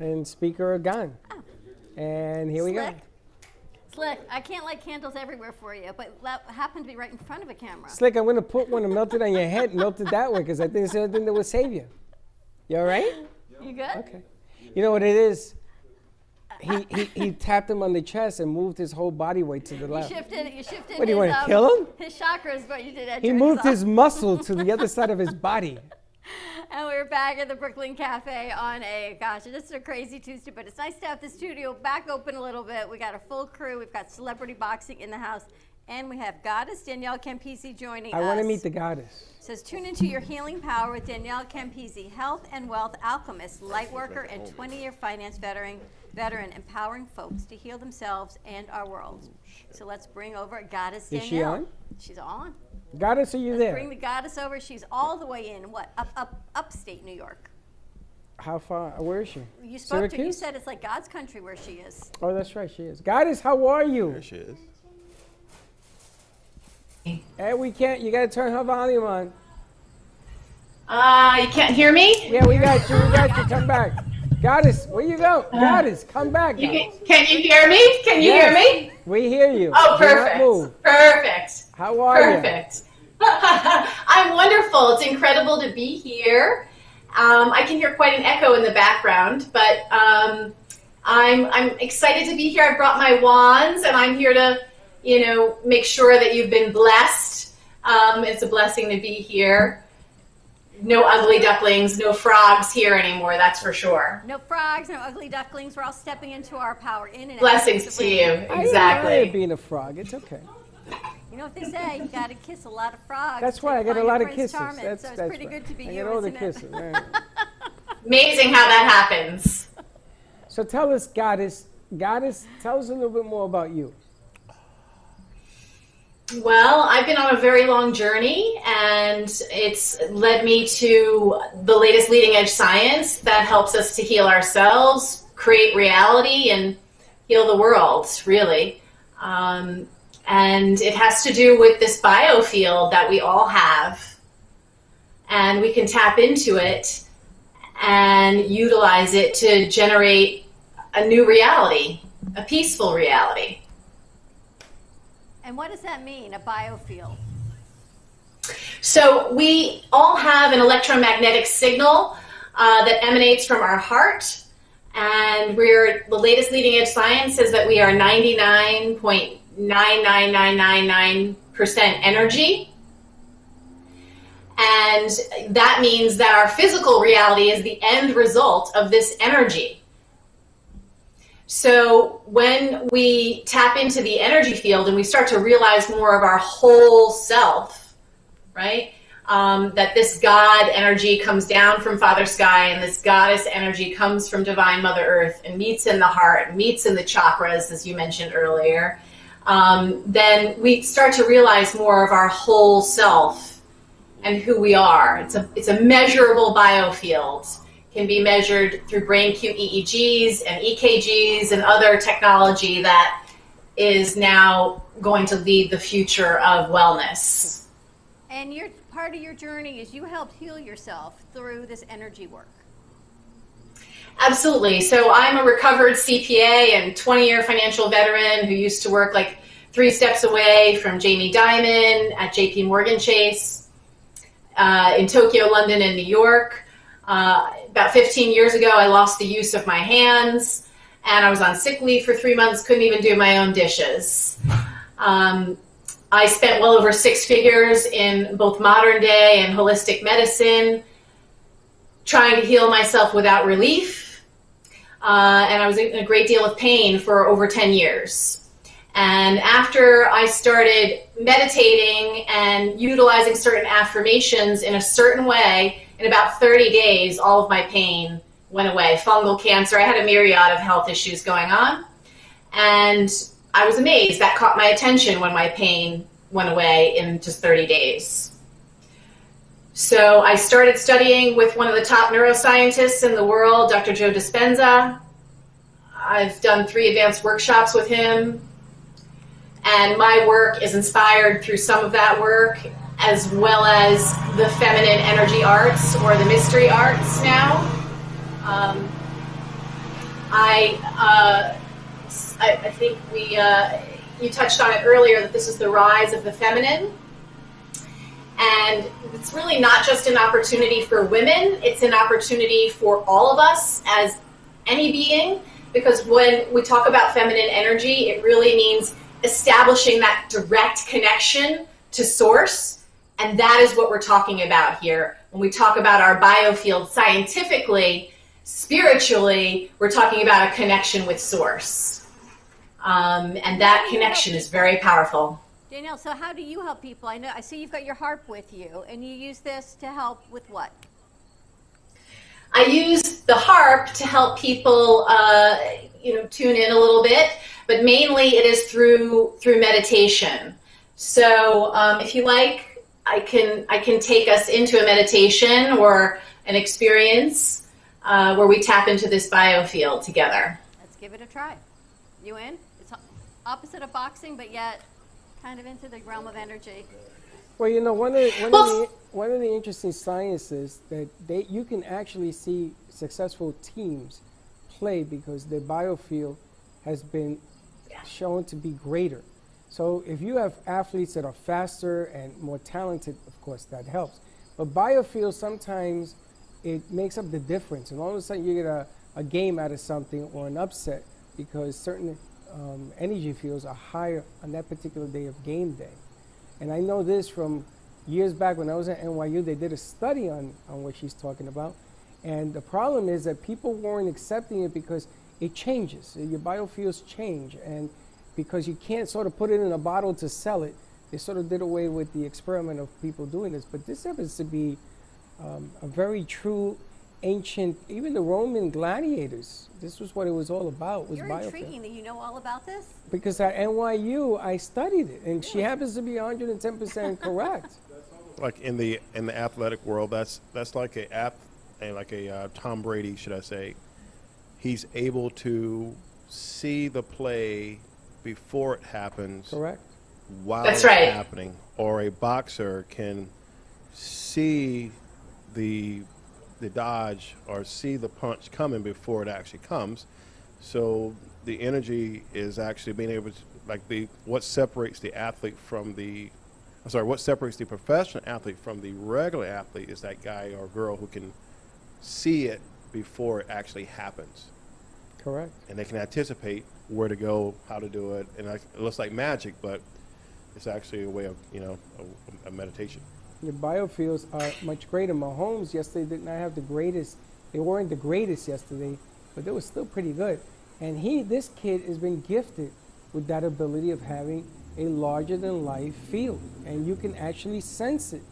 And speaker are gone. Oh. And here we go. Slick, I can't light candles everywhere for you, but that happened to be right in front of a camera. Slick, I'm going to put one and melt it on your head, melt it that way, because I think it's the only thing that will save you. You all right? You good? Okay. You know what it is? He tapped him on the chest and moved his whole body weight to the left. You shifted What, do you want to kill him? His chakras, but you did that. He moved his muscle to the other side of his body. And we're back at the Brooklyn Cafe on this is a crazy Tuesday, but it's nice to have the studio back open a little bit. We got a full crew. We've got celebrity boxing in the house. And we have Goddess Danielle Campisi joining us. I want to meet the goddess. It says, tune into your healing power with Danielle Campisi, health and wealth alchemist, light worker, and 20-year finance veteran, empowering folks to heal themselves and our world. So let's bring over Goddess Danielle. Is she on? She's on. Goddess, are you there? Bring the goddess over. She's all the way in, upstate New York. How far? Where is she? You spoke to her. You Syracuse? said it's like God's country where she is. Oh, that's right, she is. Goddess, how are you? There she is. Hey, we can't. You got to turn her volume on. You can't hear me? Yeah, we got you. We got you. Come back. Goddess, where you go? Goddess, come back. Can you hear me? Can you hear me? We hear you. Oh, Do not perfect. move. Perfect. How are you? Perfect. I'm wonderful. It's incredible to be here. I can hear quite an echo in the background, but I'm excited to be here. I brought my wands, and I'm here to, make sure that you've been blessed. It's a blessing to be here. No ugly ducklings, no frogs here anymore, that's for sure. No frogs, no ugly ducklings. We're all stepping into our power in and out. Blessings to you, I admire exactly. being a frog. It's okay. You know what they say, you got to kiss a lot of frogs. That's to why I get a find lot of Prince kisses. Charming, That's so it's that's pretty right. good to be I you, get all the isn't it? kisses. Right. Amazing how that happens. So tell us, Goddess, tell us a little bit more about you. Well, I've been on a very long journey, and it's led me to the latest leading edge science that helps us to heal ourselves, create reality, and heal the world, really. And it has to do with this biofield that we all have, and we can tap into it and utilize it to generate a new reality, a peaceful reality. And what does that mean, a biofield? So we all have an electromagnetic signal that emanates from our heart, and the latest leading edge science says that we are 99.99999% energy. And that means that our physical reality is the end result of this energy. So when we tap into the energy field and we start to realize more of our whole self, right? That this God energy comes down from Father Sky, and this goddess energy comes from Divine Mother Earth and meets in the heart, meets in the chakras, as you mentioned earlier, then we start to realize more of our whole self and who we are. It's a measurable biofield. Can be measured through BrainQ EEGs and EKGs and other technology that is now going to lead the future of wellness. And part of your journey is you helped heal yourself through this energy work. Absolutely. So I'm a recovered CPA and 20-year financial veteran who used to work like 3 steps away from Jamie Dimon at JP Morgan Chase, in Tokyo, London, and New York. About 15 years ago, I lost the use of my hands, and I was on sick leave for 3 months, couldn't even do my own dishes. I spent well over 6 figures in both modern day and holistic medicine, trying to heal myself without relief, and I was in a great deal of pain for over 10 years. And after I started meditating and utilizing certain affirmations in a certain way, in about 30 days, all of my pain went away. Fungal cancer, I had a myriad of health issues going on. And I was amazed. That caught my attention when my pain went away in just 30 days. So I started studying with one of the top neuroscientists in the world, Dr. Joe Dispenza. I've done 3 advanced workshops with him. And my work is inspired through some of that work, as well as the feminine energy arts or the mystery arts now. I think you touched on it earlier, that this is the rise of the feminine. And it's really not just an opportunity for women, it's an opportunity for all of us as any being, because when we talk about feminine energy, it really means establishing that direct connection to source. And that is what we're talking about here. When we talk about our biofield scientifically, spiritually, we're talking about a connection with source. And that connection is very powerful. Danielle, so how do you help people? I see you've got your harp with you, and you use this to help with what? I use the harp to help people, tune in a little bit, but mainly it is through meditation. So if you like, I can take us into a meditation or an experience where we tap into this biofield together. Let's give it a try. You in? It's opposite of boxing, but yet kind of into the realm of energy. Well, one of the interesting sciences that you can actually see successful teams play because their biofield has been shown to be greater. So if you have athletes that are faster and more talented, of course that helps. But biofield, sometimes it makes up the difference, and all of a sudden you get a game out of something or an upset because certain energy fields are higher on that particular day of game day. And I know this from years back when I was at NYU, they did a study on what she's talking about. And the problem is that people weren't accepting it because it changes. Your biofuels change. And because you can't sort of put it in a bottle to sell it, they sort of did away with the experiment of people doing this. But this happens to be a very true ancient, even the Roman gladiators, this was what it was all about, was You're biofuel. intriguing that you know all about this. Because at NYU, I studied it, and she happens to be 110% correct. Like in the athletic world, that's like a Tom Brady, should I say? He's able to see the play before it happens. Correct. While That's it's right. happening, or a boxer can see the dodge or see the punch coming before it actually comes. So the energy is actually being able to, what separates the professional athlete from the regular athlete is that guy or girl who can see it before it actually happens. Correct. And they can anticipate where to go, how to do it, and it looks like magic, but it's actually a way of, a meditation. Your biofuels are much greater. Mahomes yesterday did not have the greatest. They weren't the greatest yesterday, but they were still pretty good. And this kid has been gifted with that ability of having a larger than life field, and you can actually sense it.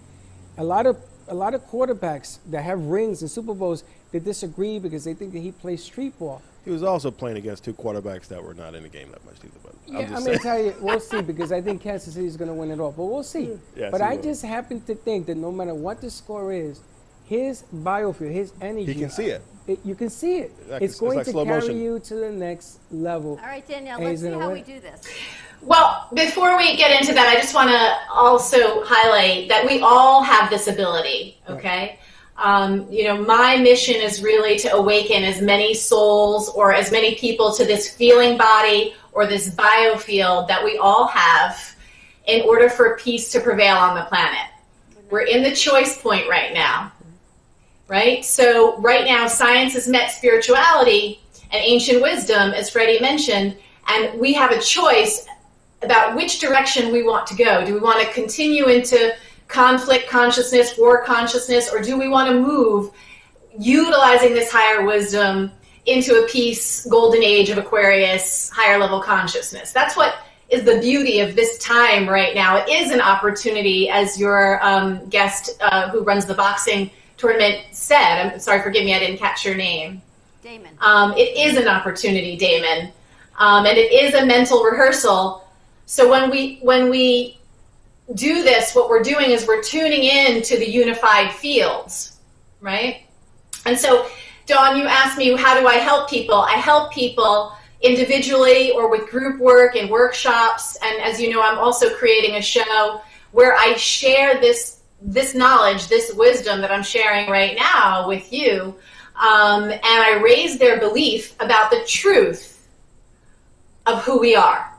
A lot of quarterbacks that have rings and Super Bowls, they disagree because they think that he plays street ball. He was also playing against two quarterbacks that were not in the game that much either. But Yeah, I'm going to tell you, we'll see, because I think Kansas City is going to win it all. But we'll see. Yeah, but see I what- just happen to think that no matter what the score is, his biofuel, his energy. He can see it. You can see it. Like- It's going like to slow carry motion. you to the next level. All right, Danielle, And let's he's see gonna how win. we do this. Well, before we get into that, I just want to also highlight that we all have this ability, okay? My mission is really to awaken as many souls or as many people to this feeling body or this biofield that we all have in order for peace to prevail on the planet. We're in the choice point right now, right? So right now, science has met spirituality and ancient wisdom, as Freddie mentioned, and we have a choice about which direction we want to go. Do we want to continue into conflict consciousness, war consciousness, or do we want to move utilizing this higher wisdom into a peace, golden age of Aquarius, higher level consciousness? That's what is the beauty of this time right now. It is an opportunity, as your guest who runs the boxing tournament said. I'm sorry, forgive me, I didn't catch your name. Damon. It is an opportunity, Damon, and it is a mental rehearsal. So when we do this, what we're doing is we're tuning in to the unified fields, right? And so, Dawn, you asked me, how do I help people? I help people individually or with group work and workshops. And as you know, I'm also creating a show where I share this knowledge, this wisdom that I'm sharing right now with you. And I raise their belief about the truth of who we are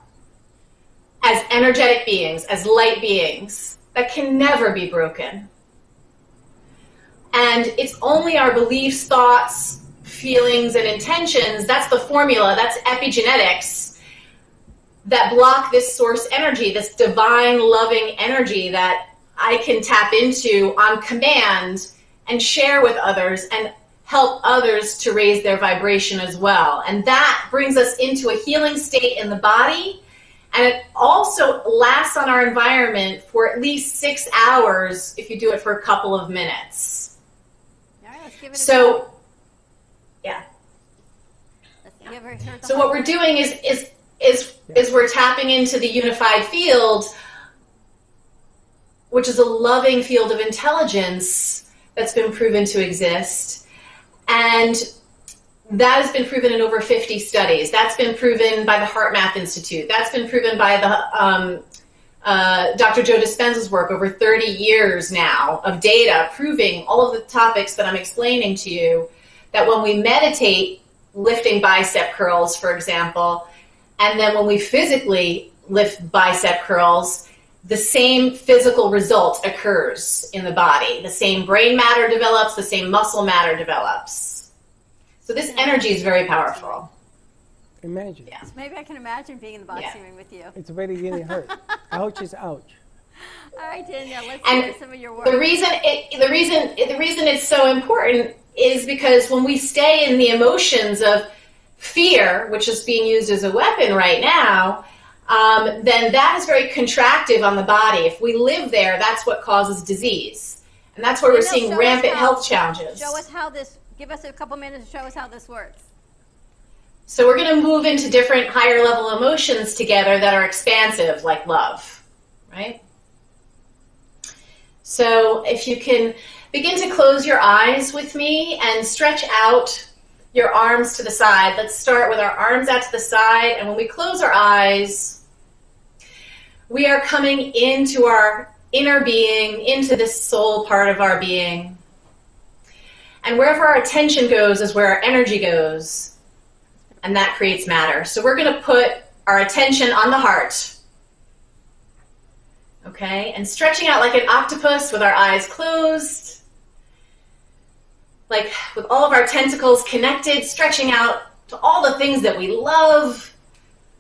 as energetic beings, as light beings that can never be broken. And it's only our beliefs, thoughts, feelings, and intentions, that's the formula, that's epigenetics, that block this source energy, this divine loving energy that I can tap into on command and share with others and help others to raise their vibration as well. And that brings us into a healing state in the body. And it also lasts on our environment for at least 6 hours if you do it for a couple of minutes. All right, let's give it a So, go. yeah. You ever heard the So what we're doing is we're tapping into the unified field, which is a loving field of intelligence that's been proven to exist. And that has been proven in over 50 studies. That's been proven by the HeartMath Institute. That's been proven by the Dr. Joe Dispenza's work, over 30 years now of data proving all of the topics that I'm explaining to you, that when we meditate, lifting bicep curls, for example, and then when we physically lift bicep curls, the same physical result occurs in the body. The same brain matter develops, the same muscle matter develops. So this energy is very powerful. Imagine. Yeah. Maybe I can imagine being in the boxing ring with you. It's already getting hurt. Ouch is ouch. All All right, Danielle, let's And hear some of your work. the reason it's so important is because when we stay in the emotions of fear, which is being used as a weapon right now, then that is very contractive on the body. If we live there, that's what causes disease. And that's where we're Danielle, seeing show us rampant how- health challenges. Show us how this, give us a couple minutes to show us how this works. So we're going to move into different higher level emotions together that are expansive, like love, right? So if you can begin to close your eyes with me and stretch out your arms to the side. Let's start with our arms out to the side, and when we close our eyes, we are coming into our inner being, into this soul part of our being. And wherever our attention goes is where our energy goes, and that creates matter. So we're going to put our attention on the heart, okay? And stretching out like an octopus with our eyes closed, like with all of our tentacles connected, stretching out to all the things that we love,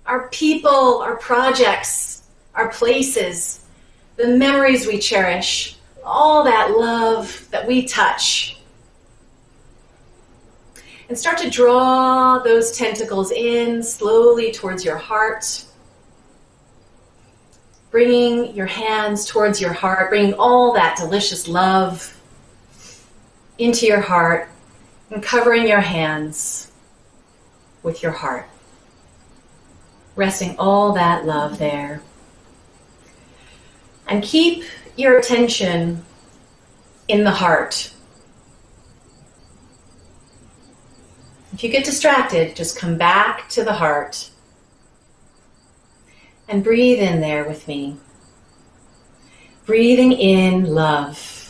our people, our projects, our places, the memories we cherish, all that love that we touch. And start to draw those tentacles in slowly towards your heart, bringing your hands towards your heart, bringing all that delicious love into your heart and covering your hands with your heart, resting all that love there. And keep your attention in the heart. If you get distracted, just come back to the heart and breathe in there with me. Breathing in love.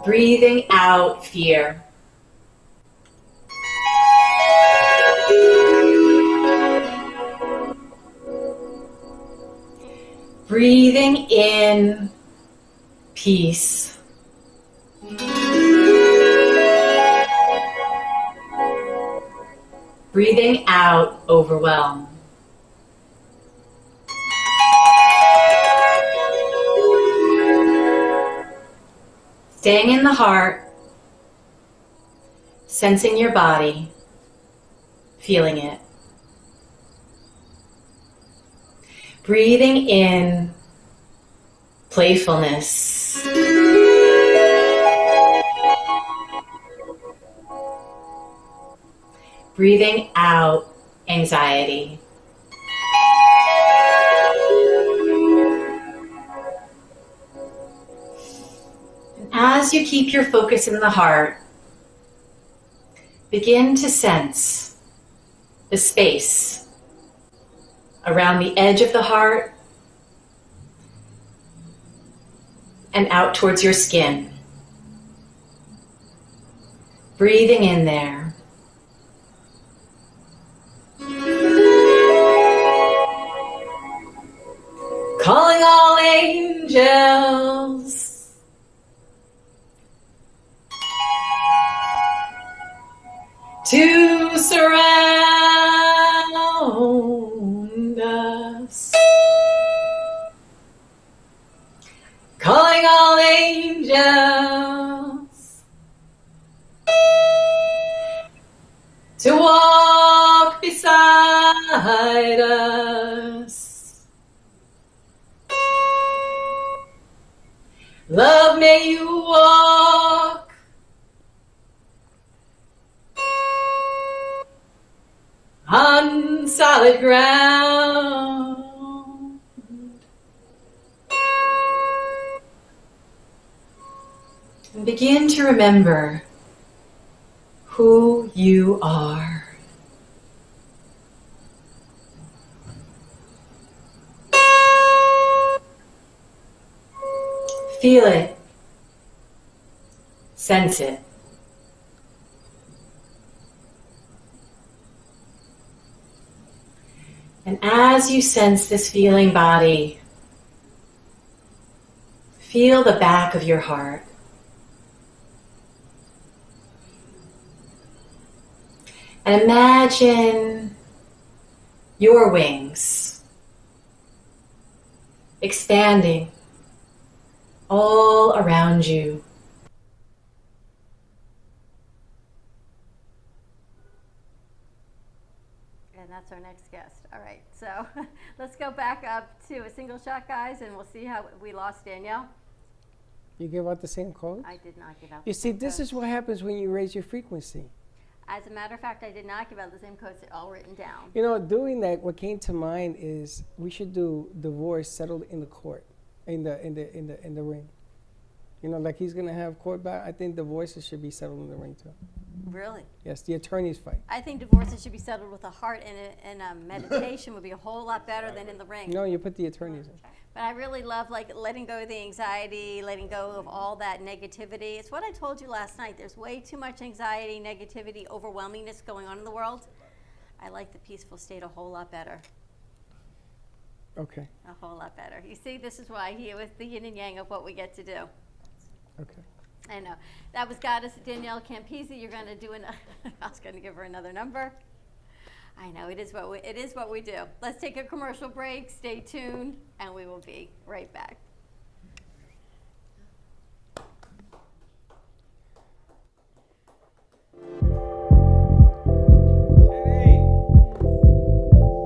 Breathing out fear. Breathing in peace. Breathing out overwhelm. Staying in the heart, sensing your body, feeling it. Breathing in playfulness. Breathing out anxiety. As you keep your focus in the heart, begin to sense the space around the edge of the heart and out towards your skin. Breathing in there. Calling all angels. To surround us. Calling all angels to walk beside us. Love, may you walk on solid ground. And begin to remember who you are. Feel it. Sense it. And as you sense this feeling body, feel the back of your heart. And imagine your wings, expanding all around you. And that's our next guest. All right, so let's go back up to a single shot, guys, and we'll see how we lost Danielle. You give out the same code? I did not give out You the see, same this codes. is what happens when you raise your frequency. As a matter of fact, I did not give out the same codes. They're all written down. You know, doing that, what came to mind is we should do divorce settled in the court, in the ring. You know, like he's gonna have court battle. I think divorces should be settled in the ring too. Really? Yes, the attorneys fight. I think divorces should be settled with a heart, and a meditation would be a whole lot better than in the ring. No, you put the attorneys in. But I really love like letting go of the anxiety, letting go of all that negativity. It's what I told you last night. There's way too much anxiety, negativity, overwhelmingness going on in the world. I like the peaceful state a whole lot better. Okay. A whole lot better. You see, this is why here with the yin and yang of what we get to do. Okay. I know. That was Goddess Danielle Campisi. You're going to do I was going to give her another number. I know, it is what we do. Let's take a commercial break. Stay tuned, and we will be right back.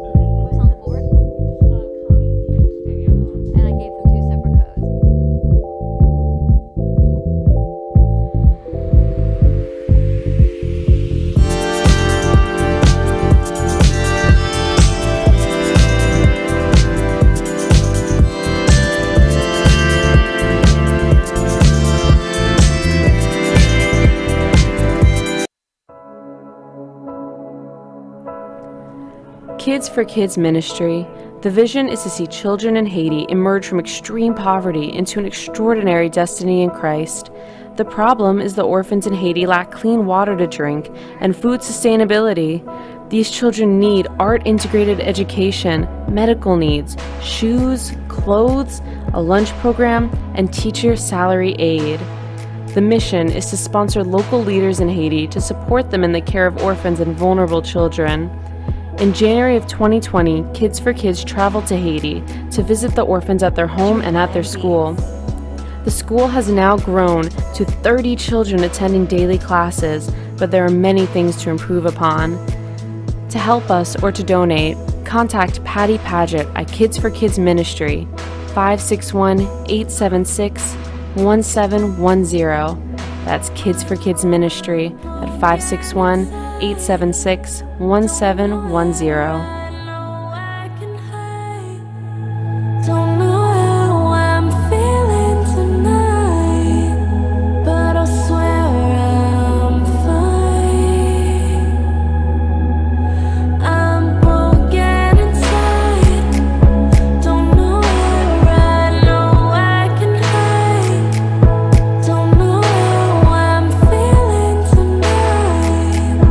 Who's on the board? And I gave them 2 separate codes. Kids for Kids Ministry. The vision is to see children in Haiti emerge from extreme poverty into an extraordinary destiny in Christ. The problem is the orphans in Haiti lack clean water to drink and food sustainability. These children need art-integrated education, medical needs, shoes, clothes, a lunch program, and teacher salary aid. The mission is to sponsor local leaders in Haiti to support them in the care of orphans and vulnerable children. In January of 2020, Kids for Kids traveled to Haiti to visit the orphans at their home and at their school. The school has now grown to 30 children attending daily classes, but there are many things to improve upon. To help us or to donate, contact Patty Paget at Kids for Kids Ministry, 561-876-1710. That's Kids for Kids Ministry at 561-876-1710. Don't know how I'm feeling tonight, but I swear I'm fine. I'm broken inside, don't know where I know I can hide. Don't know how I'm feeling tonight,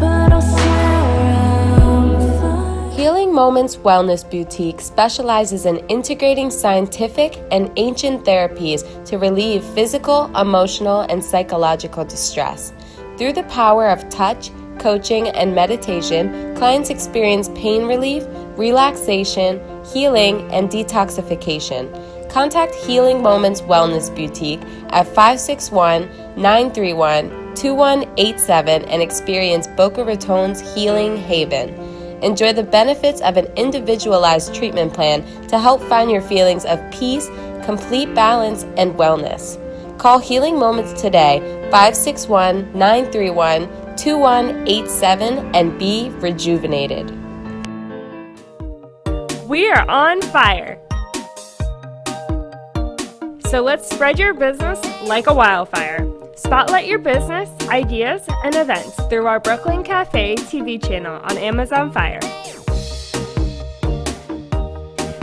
but I swear I'm fine. Healing Moments Wellness Boutique specializes in integrating scientific and ancient therapies to relieve physical, emotional, and psychological distress. Through the power of touch, coaching, and meditation, clients experience pain relief, relaxation, healing, and detoxification. Contact Healing Moments Wellness Boutique at 561-931-2187 and experience Boca Raton's Healing Haven. Enjoy the benefits of an individualized treatment plan to help find your feelings of peace, complete balance, and wellness. Call Healing Moments today, 561-931-2187, and be rejuvenated. We are on fire! So let's spread your business like a wildfire. Spotlight your business, ideas, and events through our Brooklyn Cafe TV channel on Amazon Fire.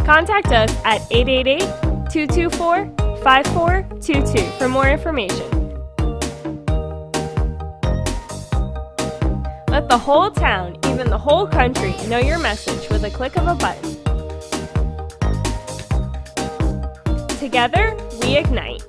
Contact us at 888-224-5422 for more information. Let the whole town, even the whole country, know your message with a click of a button. Together, we ignite.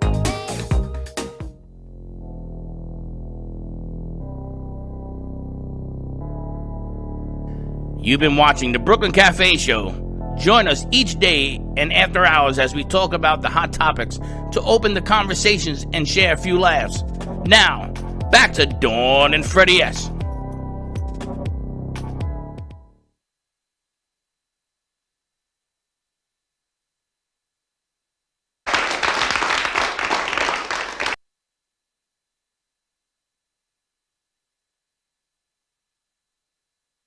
You've been watching the Brooklyn Cafe Show. Join us each day and after hours as we talk about the hot topics to open the conversations and share a few laughs. Now, back to Dawn and Freddie S.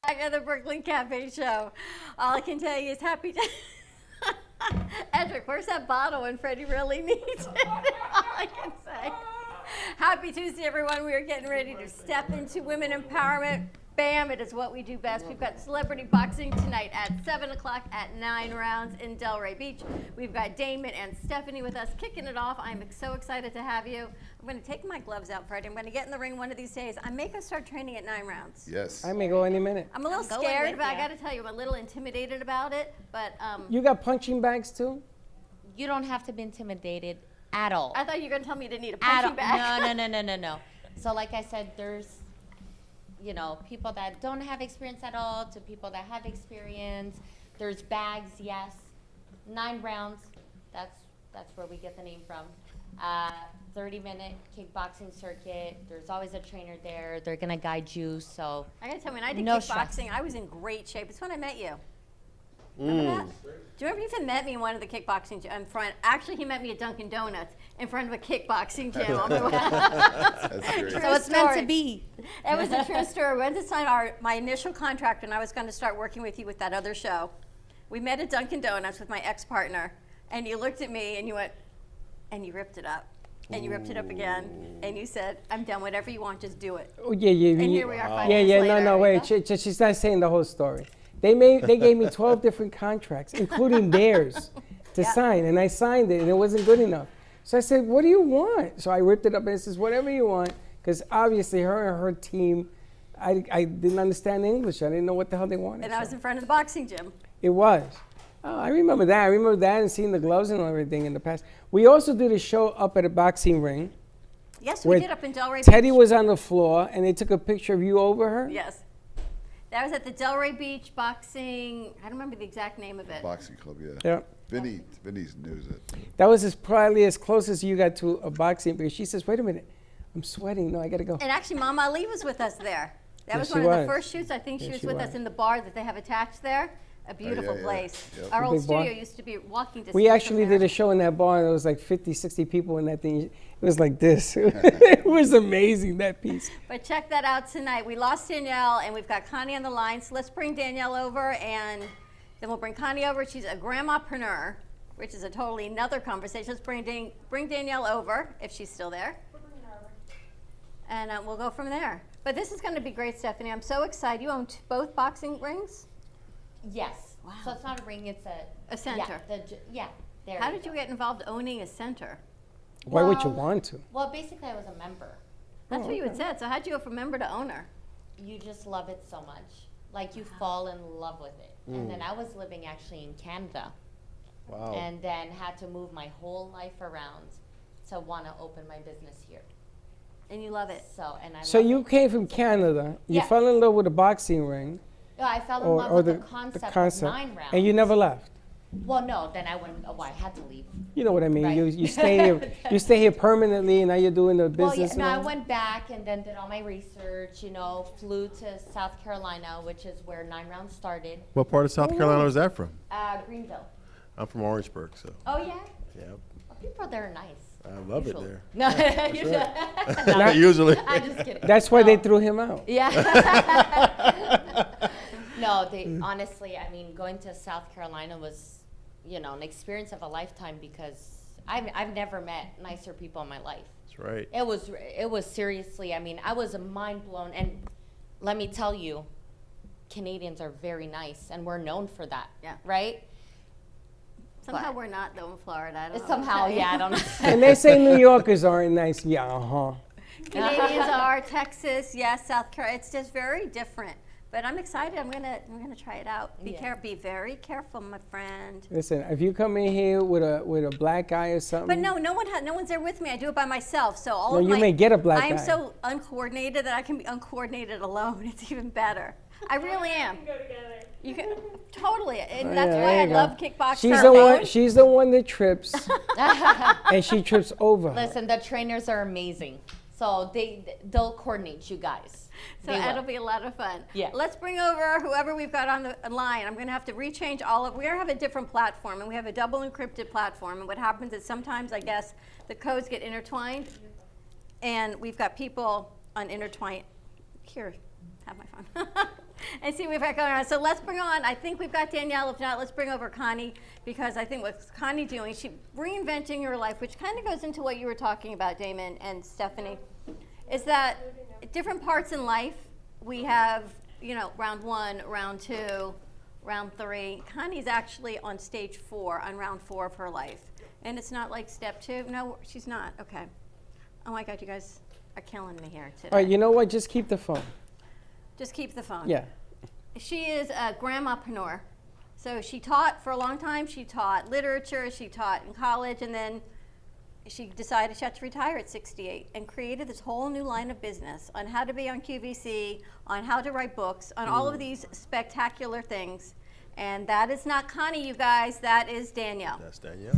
Back at the Brooklyn Cafe Show. All I can tell you is happy. Edric, where's that bottle when Freddie really needs it? All I can say. Happy Tuesday, everyone. We are getting ready to step into women empowerment. Bam, it is what we do best. We've got celebrity boxing tonight at 7 o'clock at 9 rounds in Delray Beach. We've got Damon and Stephanie with us kicking it off. I'm so excited to have you. I'm going to take my gloves out, Freddie. I'm going to get in the ring one of these days. I may go start training at 9 rounds. Yes. I may go any minute. I'm a little going scared, with but I ya. got to tell you, I'm a little intimidated about it. But You got punching bags too? You don't have to be intimidated at all. I thought you were going to tell me you didn't need a At punching all. bag. No. So like I said, there's, people that don't have experience at all to people that have experience. There's bags, yes. 9 rounds, that's where we get the name from. 30-minute kickboxing circuit. There's always a trainer there. They're gonna guide you, so. I got to tell you, when I did No kickboxing, stress. I was in great shape. It's when I met you. Remember that? Do you remember you even met me in one of the kickboxing in front? Actually, he met me at Dunkin' Donuts in front of a kickboxing gym. On the way. That's great. True So it's meant to story. be. It was a true story. We went to sign my initial contract, and I was going to start working with you with that other show. We met at Dunkin' Donuts with my ex-partner, and you looked at me and you went, and you ripped it up. And you ripped it up again, and you said, "I'm done. Whatever you want, just do it." Oh yeah. And here we are 5 Yeah, years yeah. later. No, wait. She's not saying the whole story. They gave me 12 different contracts, including theirs, to sign, and I signed it, and it wasn't good enough. So I said, "What do you want?" So I ripped it up, and it says, "Whatever you want," because obviously her and her team, I didn't understand English. I didn't know what the hell they wanted. And I was so in front of the boxing gym. it was. Oh, I remember that. I remember that and seeing the gloves and everything in the past. We also did a show up at a boxing ring. Yes, where we did up in Delray Teddy Beach. was on the floor, and they took a picture of you over her. Yes. That was at the Delray Beach Boxing, I don't remember the exact name of it. Boxing club, yeah. Yeah. Vinny knows it. That was probably as close as you got to a boxing, because she says, "Wait a minute, I'm sweating. No, I gotta go." And actually, Mama Ali was with us there. That Yeah, was she one of the was. first shoots. I think she Yeah, was she with was. us in the bar that they have attached there. A beautiful yeah. place. Yep. Our The old big bar. studio used to be walking distance. We actually from did there. a show in that bar, and there was like 50, 60 people in that thing. It was like this. It was amazing, that piece. But check that out tonight. We lost Danielle, and we've got Connie on the line. So let's bring Danielle over, and then we'll bring Connie over. She's a grandmapreneur, which is a totally another conversation. Let's bring Danielle over, if she's still there. And we'll go from there. But this is going to be great, Stephanie. I'm so excited. You own both boxing rings? Yes. Wow. So it's not a ring, it's A center. Yeah, there. How did you get involved owning a center? Why would you Well- want to? Well, basically, I was a member. That's what you had said. So how'd you go from member to owner? You just love it so much. Like, you fall in love with it. And then I was living actually in Canada. Wow. And then had to move my whole life around to want to open my business here. And you love it. So you came from Canada. You Yeah. fell in love with a boxing ring. No, I fell in love with the concept of 9 rounds. and you never left. Well, no, then I went. Oh, I had to leave. You know what I mean? Right. You stay here. You stay here permanently, and now you're doing the Well, business. yeah, and no, I all? went back and then did all my research. Flew to South Carolina, which is where 9 rounds started. What part of South Carolina was that from? Greenville. I'm from Orangeburg, so. Oh yeah. Yeah. Well, people there are nice. I love Usually. it there. No, That's usually. right. No, Usually. I'm just kidding. That's why they No. threw him out. Yeah. No, honestly, I mean, going to South Carolina was, an experience of a lifetime because I've never met nicer people in my life. That's right. It was seriously, I mean, I was mind blown. And let me tell you, Canadians are very nice, and we're known for that. Yeah. Right? Somehow we're not, though, in Florida. I don't know. Somehow, yeah, I don't know. And they say New Yorkers aren't nice. Yeah, Canadians are, Texas, yes, South Carolina. It's just very different. But I'm excited. I'm gonna try it out. Be very careful, my friend. Listen, if you come in here with a black eye or something. But no one's there with me. I do it by myself. So all No, of you my, may get a black I'm eye. so uncoordinated that I can be uncoordinated alone. It's even better. I really am. You can totally, and Oh, that's yeah, why there I you love go. kickboxing. She's the one. She's the one that trips, and she trips over. Listen, the trainers are amazing. So they'll coordinate you guys. So They will. it'll be a lot of fun. Yeah. Let's bring over whoever we've got on the line. I'm going to have to rechange all of. We have a different platform, and we have a double encrypted platform. And what happens is sometimes, I guess, the codes get intertwined, and we've got people on intertwined. Here, have my phone. And see what we've got going on. So let's bring on, I think we've got Danielle. If not, let's bring over Connie, because I think what's Connie doing, she's reinventing her life, which kind of goes into what you were talking about, Damon and Stephanie, is that different parts in life, we have, round 1, round 2, round 3. Connie's actually on stage 4, on round 4 of her life. And it's not like step 2. No, she's not. Okay. Oh my God, you guys are killing me here today. All right, you know what? Just keep the phone. Just keep the phone. Yeah. She is a grandmapreneur. So she taught for a long time. She taught literature. She taught in college. And then she decided she had to retire at 68 and created this whole new line of business on how to be on QVC, on how to write books, on all of these spectacular things. And that is not Connie, you guys. That is Danielle. That's Danielle.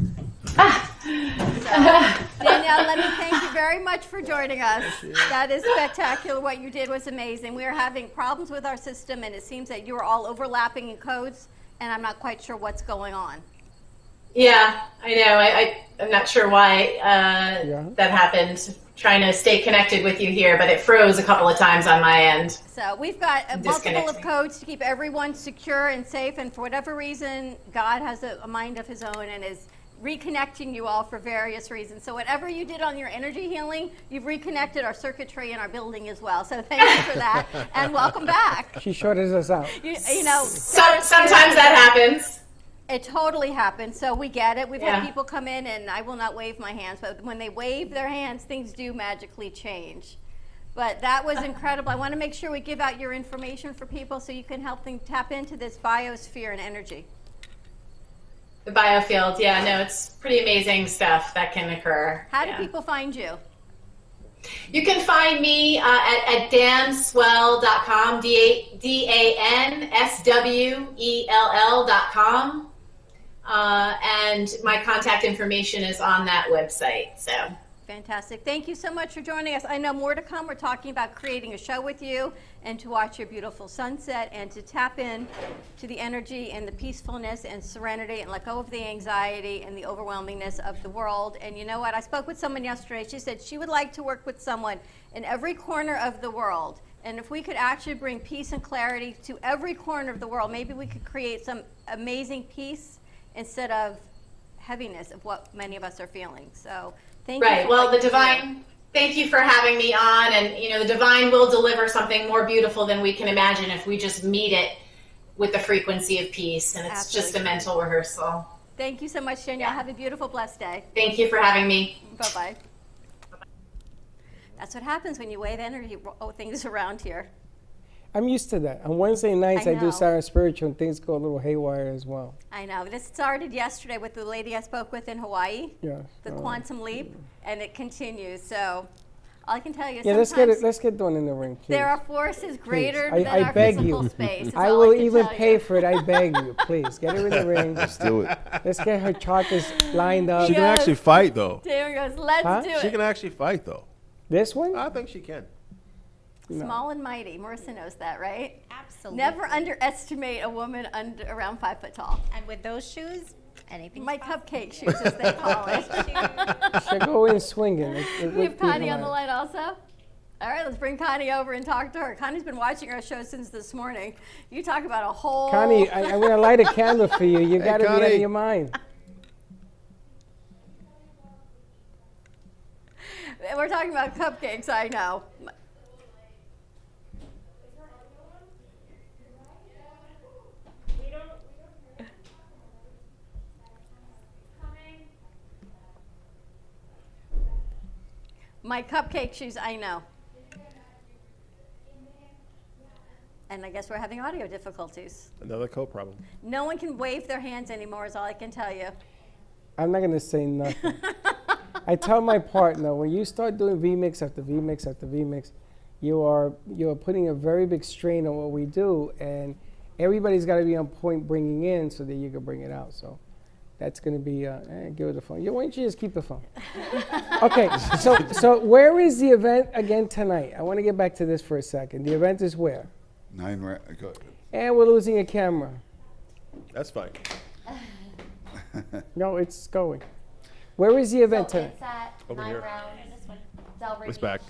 Danielle, let me thank you very much for joining us. That is spectacular. What you did was amazing. We are having problems with our system, and it seems that you are all overlapping in codes, and I'm not quite sure what's going on. Yeah, I know. I'm not sure why that happened. Trying to stay connected with you here, but it froze a couple of times on my end. So we've got a multiple of Disconnecting. codes to keep everyone secure and safe, and for whatever reason, God has a mind of his own and is reconnecting you all for various reasons. So whatever you did on your energy healing, you've reconnected our circuitry in our building as well. So thank you for that, and welcome back. She shorted us out. You know, Sometimes that happens. it totally happens. So we get it. We've Yeah. had people come in, and I will not wave my hands, but when they wave their hands, things do magically change. But that was incredible. I want to make sure we give out your information for people so you can help them tap into this biosphere and energy. The biofield, yeah, no, it's pretty amazing stuff that can occur. How do Yeah. people find you? You can find me at danswell.com, DANSWELL.com. And my contact information is on that website. So Fantastic. Thank you so much for joining us. I know more to come. We're talking about creating a show with you and to watch your beautiful sunset and to tap in to the energy and the peacefulness and serenity and let go of the anxiety and the overwhelmingness of the world. And you know what? I spoke with someone yesterday. She said she would like to work with someone in every corner of the world. And if we could actually bring peace and clarity to every corner of the world, maybe we could create some amazing peace instead of heaviness of what many of us are feeling. So thank you. right. for Well, what the you do. divine. Thank you for having me on. And the divine will deliver something more beautiful than we can imagine if we just meet it with the frequency of peace. And it's just a Absolutely. mental rehearsal. Thank you so much, Danielle. Have a beautiful, blessed day. Thank you for having me. Bye-bye. That's what happens when you wave energy things around here. I'm used to that. On Wednesday nights, I I do know. Sarah Spiritual, and things go a little haywire as well. I know. This started yesterday with the lady I spoke with in Hawaii, Yeah. the quantum leap, and it continues. So all I can tell you is Yeah, sometimes let's get done in the ring, please. there are forces greater Please. than our beg physical you. space. is I all will can even tell pay you. for it. I beg you, please. Get her in the ring. Let's do it. Let's get her chakras lined up. She can Yes. actually fight, though. There goes. Let's Huh? do She it. can actually fight, though. This one? I think she can. Small and mighty. Marissa knows that, right? Absolutely. Never underestimate a woman around 5 foot tall. And with those shoes, anything. My cupcake shoes, as they call it. She'll go in swinging. We have Connie on the line also. All right, let's bring Connie over and talk to her. Connie's been watching our show since this morning. You talk about a whole... Connie, I'm going to light a candle for you. You got to be out Connie. of your mind. We're talking about cupcakes, I know. My cupcake shoes, I know. And I guess we're having audio difficulties. Another co-problem. No one can wave their hands anymore is all I can tell you. I'm not going to say nothing. I tell my partner, when you start doing VMix after VMix after VMix, you're putting a very big strain on what we do, and everybody's got to be on point bringing in so that you can bring it out. So that's going to be, give her the phone. Why don't you just keep the phone? Okay, so where is the event again tonight? I want to get back to this for a second. The event is where? 9 rounds. And we're losing a camera. That's fine. No, it's going. Where is the event So tonight? it's at Over 9 here. rounds, Delray It's Beach. back.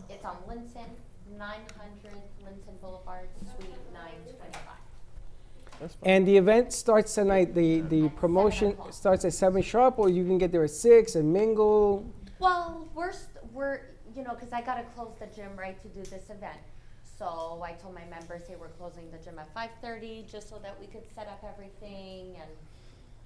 It's on Linson, 900 Linson Boulevard, Suite 925. That's fine. And the event starts tonight. The promotion o'clock. starts at 7 sharp, or you can get there at 6 and mingle. Well, we're you know, because I gotta close the gym right to do this event. So I told my members, hey, we're closing the gym at 5:30, just so that we could set up everything and,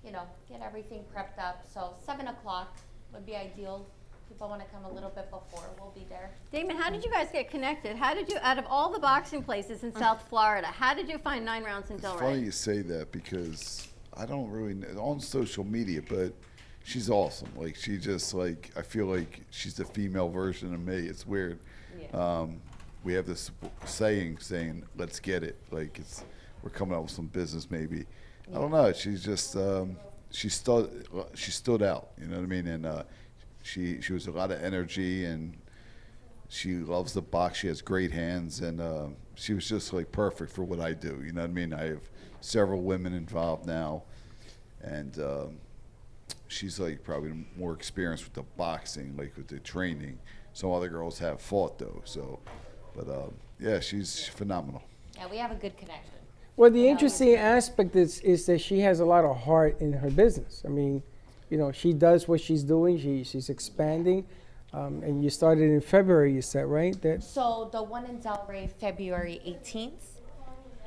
you know, get everything prepped up. So 7 o'clock would be ideal. People want to come a little bit before, we'll be there. Damon, how did you guys get connected? How did you, out of all the boxing places in South Florida, how did you find 9 rounds in It's funny Delray? you say that because I don't really know on social media, but she's awesome. Like she just like I feel like she's the female version of me. It's weird. Yeah. We have this saying let's get it. Like we're coming up with some business maybe. I don't know. She's just she stood out. You know what I mean? And she was a lot of energy and she loves the box. She has great hands and she was just like perfect for what I do. You know what I mean? I have several women involved now, and she's like probably more experienced with the boxing, like with the training. Some other girls have fought though, so, but yeah, she's phenomenal. Yeah, we have a good connection. Well, the interesting aspect is that she has a lot of heart in her business. I mean, you know, she does what she's doing. She's expanding. And you started in February, you said, right? So the one in Delray, February 18th.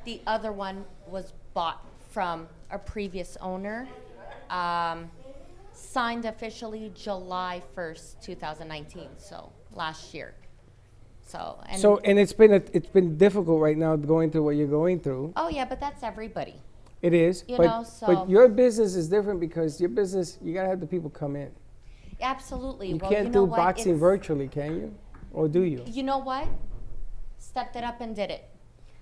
The other one was bought from a previous owner. Signed officially July 1st, 2019, so last year. And it's been difficult right now going through what you're going through. Oh yeah, but that's everybody. It is. You but, know, so- but your business is different because your business, you got to have the people come in. Absolutely. You Well, can't you know do what? boxing It's- virtually, can you? Or do you? You know what? Stepped it up and did it.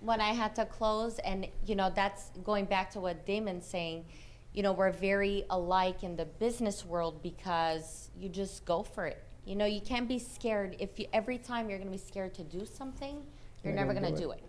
When I had to close, and you know, that's going back to what Damon's saying, you know, we're very alike in the business world because you just go for it. You know, you can't be scared. Every time you're going to be scared to do something, you're never going to do it.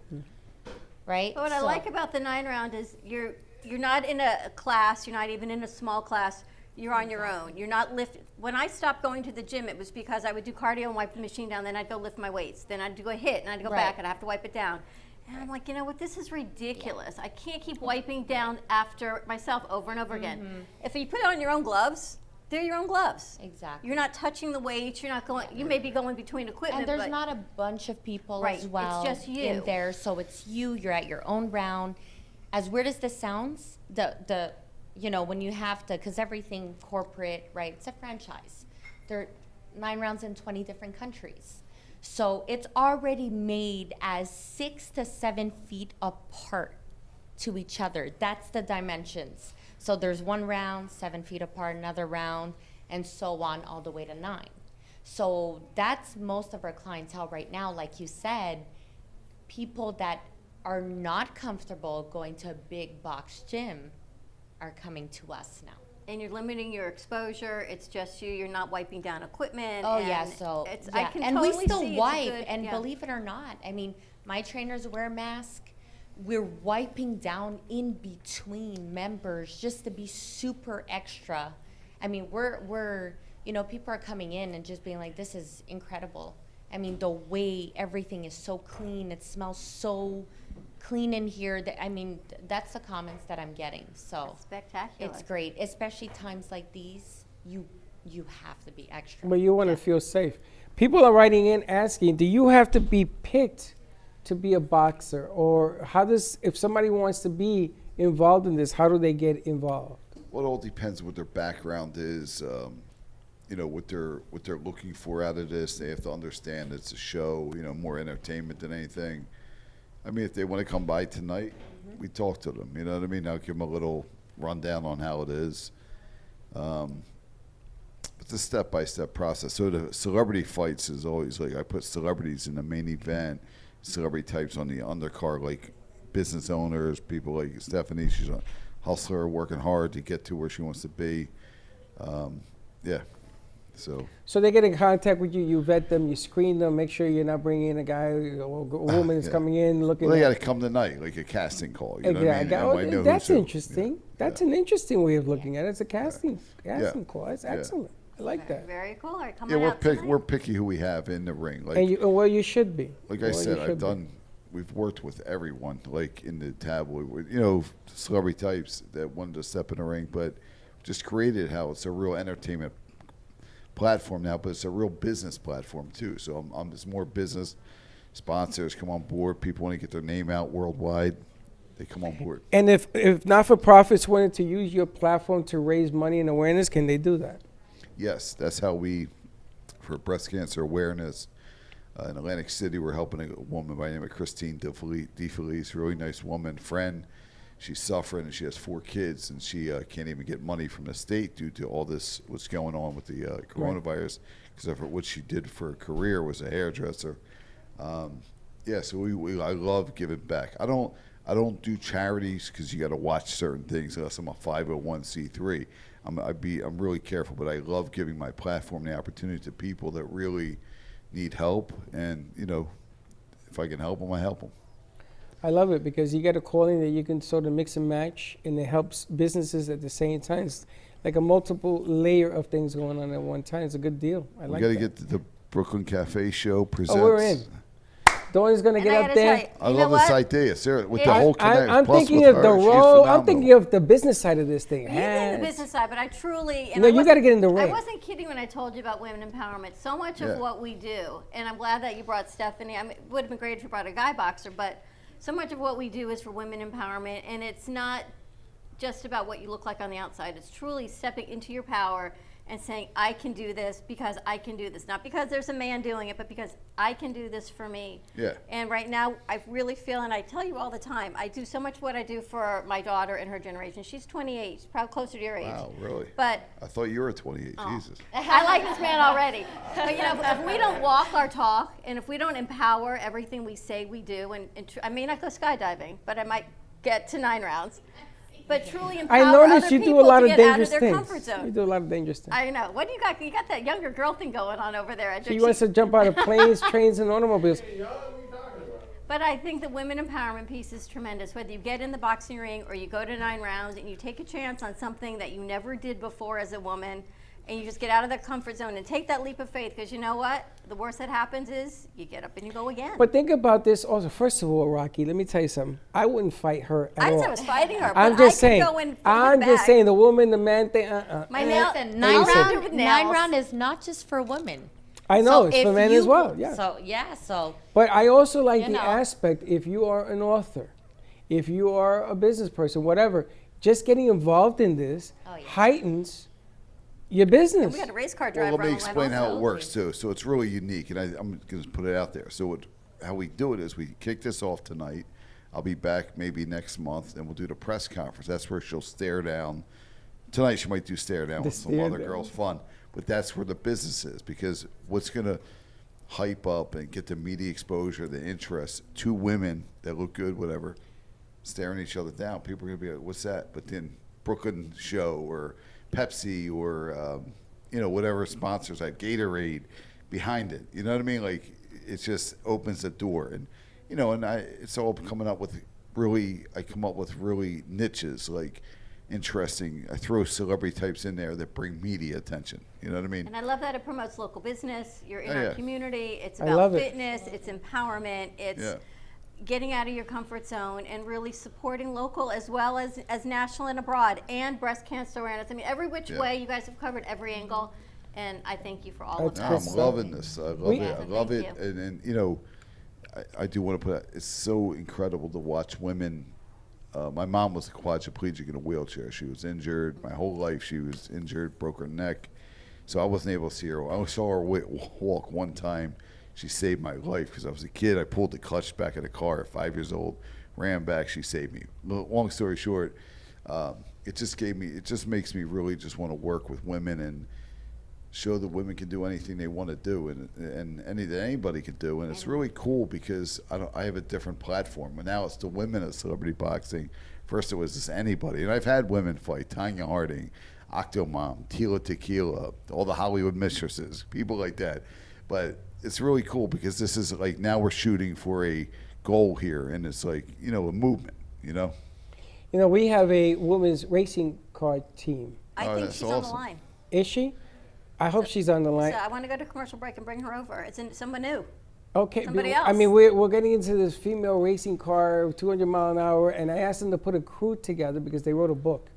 Right? But what I like about the 9 round is you're not in a class, you're not even in a small class, you're on your own. You're not lifting. When I stopped going to the gym, it was because I would do cardio and wipe the machine down, then I'd go lift my weights, then I'd do a hit, and I'd go back, and I'd have to wipe it down. And I'm like, you know what, this is ridiculous. I can't keep wiping down after myself over and over again. If you put on your own gloves, they're your own gloves. Exactly. You're not touching the weights, you're not going, you may be going between equipment, And there's but not a bunch of people Right, as it's well just you. in there, so it's you're at your own round. As weird as this sounds, the you know, when you have to, because everything corporate, right, it's a franchise. There are 9 rounds in 20 different countries. So it's already made as 6 to 7 feet apart to each other. That's the dimensions. So there's 1 round, 7 feet apart, another round, and so on all the way to 9. So that's most of our clientele right now. Like you said, people that are not comfortable going to a big box gym are coming to us now. and you're limiting your exposure. It's just you. You're not wiping down equipment. Oh and yeah, so it's, yeah. I can and totally we still see it's a wipe, good- and yeah. believe it or not, I mean, my trainers wear a mask. We're wiping down in between members just to be super extra. I mean, we're you know, people are coming in and just being like, this is incredible. I mean, the way everything is so clean, it smells so clean in here. That I mean, that's the comments that I'm getting. So That's spectacular. it's great, especially times like these. You have to be extra. But you want to feel safe. People are writing in asking, do you have to be picked to be a boxer? Or how does, if somebody wants to be involved in this, how do they get involved? Well, it all depends what their background is. You know, what they're looking for out of this. They have to understand it's a show, you know, more entertainment than anything. I mean, if they want to come by tonight, we talk to them. You know what I mean? I'll give them a little rundown on how it is. It's a step-by-step process. So the celebrity fights is always like, I put celebrities in the main event, celebrity types on the undercard, like business owners, people like Stephanie. She's a hustler, working hard to get to where she wants to be. Yeah. So they get in contact with you. You vet them. You screen them. Make sure you're not bringing in a guy or a woman is Yeah. coming in looking. Well, they at got to come tonight, like a casting call. You know what I mean? Exactly. I might know That's who's who. interesting. That's an interesting way of looking at it. It's a casting call. That's Yeah. excellent. I like that. Very cool. All right, come Yeah, on out tonight. we're picky who we have in the ring. Like, And well, you should be. like Well, I you said, should I've be. done. We've worked with everyone, like in the tabloid, you know, celebrity types that wanted to step in the ring, but just created how it's a real entertainment platform now, but it's a real business platform too. So I'm just more business. Sponsors come on board. People want to get their name out worldwide. They come on board. And if not-for-profits wanted to use your platform to raise money and awareness, can they do that? Yes, that's how we, for breast cancer awareness, in Atlantic City, we're helping a woman by the name of Christine DeFelice, really nice woman, friend. She's suffering and she has 4 kids and she can't even get money from the state due to all this, what's going on with the coronavirus, because of what she did for a career was a hairdresser. Yeah, so I love giving back. I don't do charities because you got to watch certain things unless I'm a 501c3. I'm really careful, but I love giving my platform the opportunity to people that really need help, and you know, if I can help them, I help them. I love it because you get a calling that you can sort of mix and match, and it helps businesses at the same time. It's like a multiple layer of things going on at one time. It's a good deal. I We like got to that. get the Brooklyn Cafe show presents. Oh, we're in. Dawn's gonna And get I up gotta there. tell you, I you love know this what? idea, Sarah, with the I- whole connect. I'm plus thinking with of the her, she's role. I'm phenomenal. thinking of the business side of this thing. You're in the Hats. business side, but I truly. And No, I you wasn't- gotta get in the ring. I wasn't kidding when I told you about women empowerment. So much Yeah. of what we do, and I'm glad that you brought Stephanie. I mean, it would have been great if you brought a guy boxer, but so much of what we do is for women empowerment, and it's not just about what you look like on the outside. It's truly stepping into your power and saying, I can do this because I can do this. Not because there's a man doing it, but because I can do this for me. Yeah. And right now, I really feel, and I tell you all the time, I do so much what I do for my daughter and her generation. She's 28. She's probably closer to your age. Wow, really? But I thought you were 28. Oh. Jesus. I like this man already. But you know, if we don't walk our talk, and if we don't empower everything we say we do, I may not go skydiving, but I might get to 9 rounds. But truly empower I noticed other you people do a lot to of get out of dangerous their things. comfort zone. You do a lot of dangerous things. I know. What do you got? You got that younger girl thing going on over there. She wants to jump out of planes, trains, and automobiles. But I think the women empowerment piece is tremendous. Whether you get in the boxing ring or you go to 9 rounds and you take a chance on something that you never did before as a woman, and you just get out of that comfort zone and take that leap of faith, because you know what? The worst that happens is you get up and you go again. But think about this also. First of all, Rocky, let me tell you something. I wouldn't fight her at I all. didn't say I was fighting her, I'm but just I saying. could go in I'm just back. saying the woman, the man thing. My nail, Listen, I'll Listen. do it with 9 nails. round is not just for women. I know, So it's for if men you as well. put- Yeah. So But I also like You the know. aspect, if you are an author, if you are a business person, whatever, just getting involved in this heightens your business. We got a race car Well, driver let me on the explain line how also. it works too. So it's really unique, and I'm going to put it out there. So how we do it is we kick this off tonight. I'll be back maybe next month, and we'll do the press conference. That's where she'll stare down. Tonight she might do stare down The with some stare other down. girls, fun. But that's where the business is, because what's going to hype up and get the media exposure, the interest, 2 women that look good, whatever, staring each other down. People are going to be like, "What's that?" But then Brooklyn Show or Pepsi or you know, whatever sponsors have, Gatorade behind it. You know what I mean? Like, it just opens the door, and you know, and it's all coming up with I come up with really niches, like interesting. I throw celebrity types in there that bring media attention. You know what I mean? And I love that it promotes local business. You're in Oh, our yeah. community. It's I about love it. fitness. It's empowerment. It's Yeah. getting out of your comfort zone and really supporting local as well as national and abroad, and breast cancer awareness. I mean, every which Yeah. way, you guys have covered every angle, and I thank you for all That's of No, that. I'm Chris, loving this. I love We- it. I love Thank it. you. And you know, I do want to put it's so incredible to watch women. My mom was a quadriplegic in a wheelchair. She was injured my whole life. She was injured, broke her neck, so I wasn't able to see her. I saw her walk one time. She saved my life because I was a kid. I pulled the clutch back of the car at 5 years old, ran back. She saved me. Long story short, it just makes me really just want to work with women and show that women can do anything they want to do, and anything anybody can do. And it's really cool because I have a different platform. But now it's the women of celebrity boxing. First it was just anybody. And I've had women fight, Tanya Harding, Octomom, Tila Tequila, all the Hollywood mistresses, people like that. But it's really cool because this is like, now we're shooting for a goal here, and it's like, you know, a movement, you know? You know, we have a women's racing car team. I Oh, think that's she's on the awesome. line. Is she? I hope she's on the line. So I want to go to commercial break and bring her over. It's someone new. Okay, Somebody I else. mean, we're getting into this female racing car, 200 mile an hour, and I asked them to put a crew together because they wrote a book.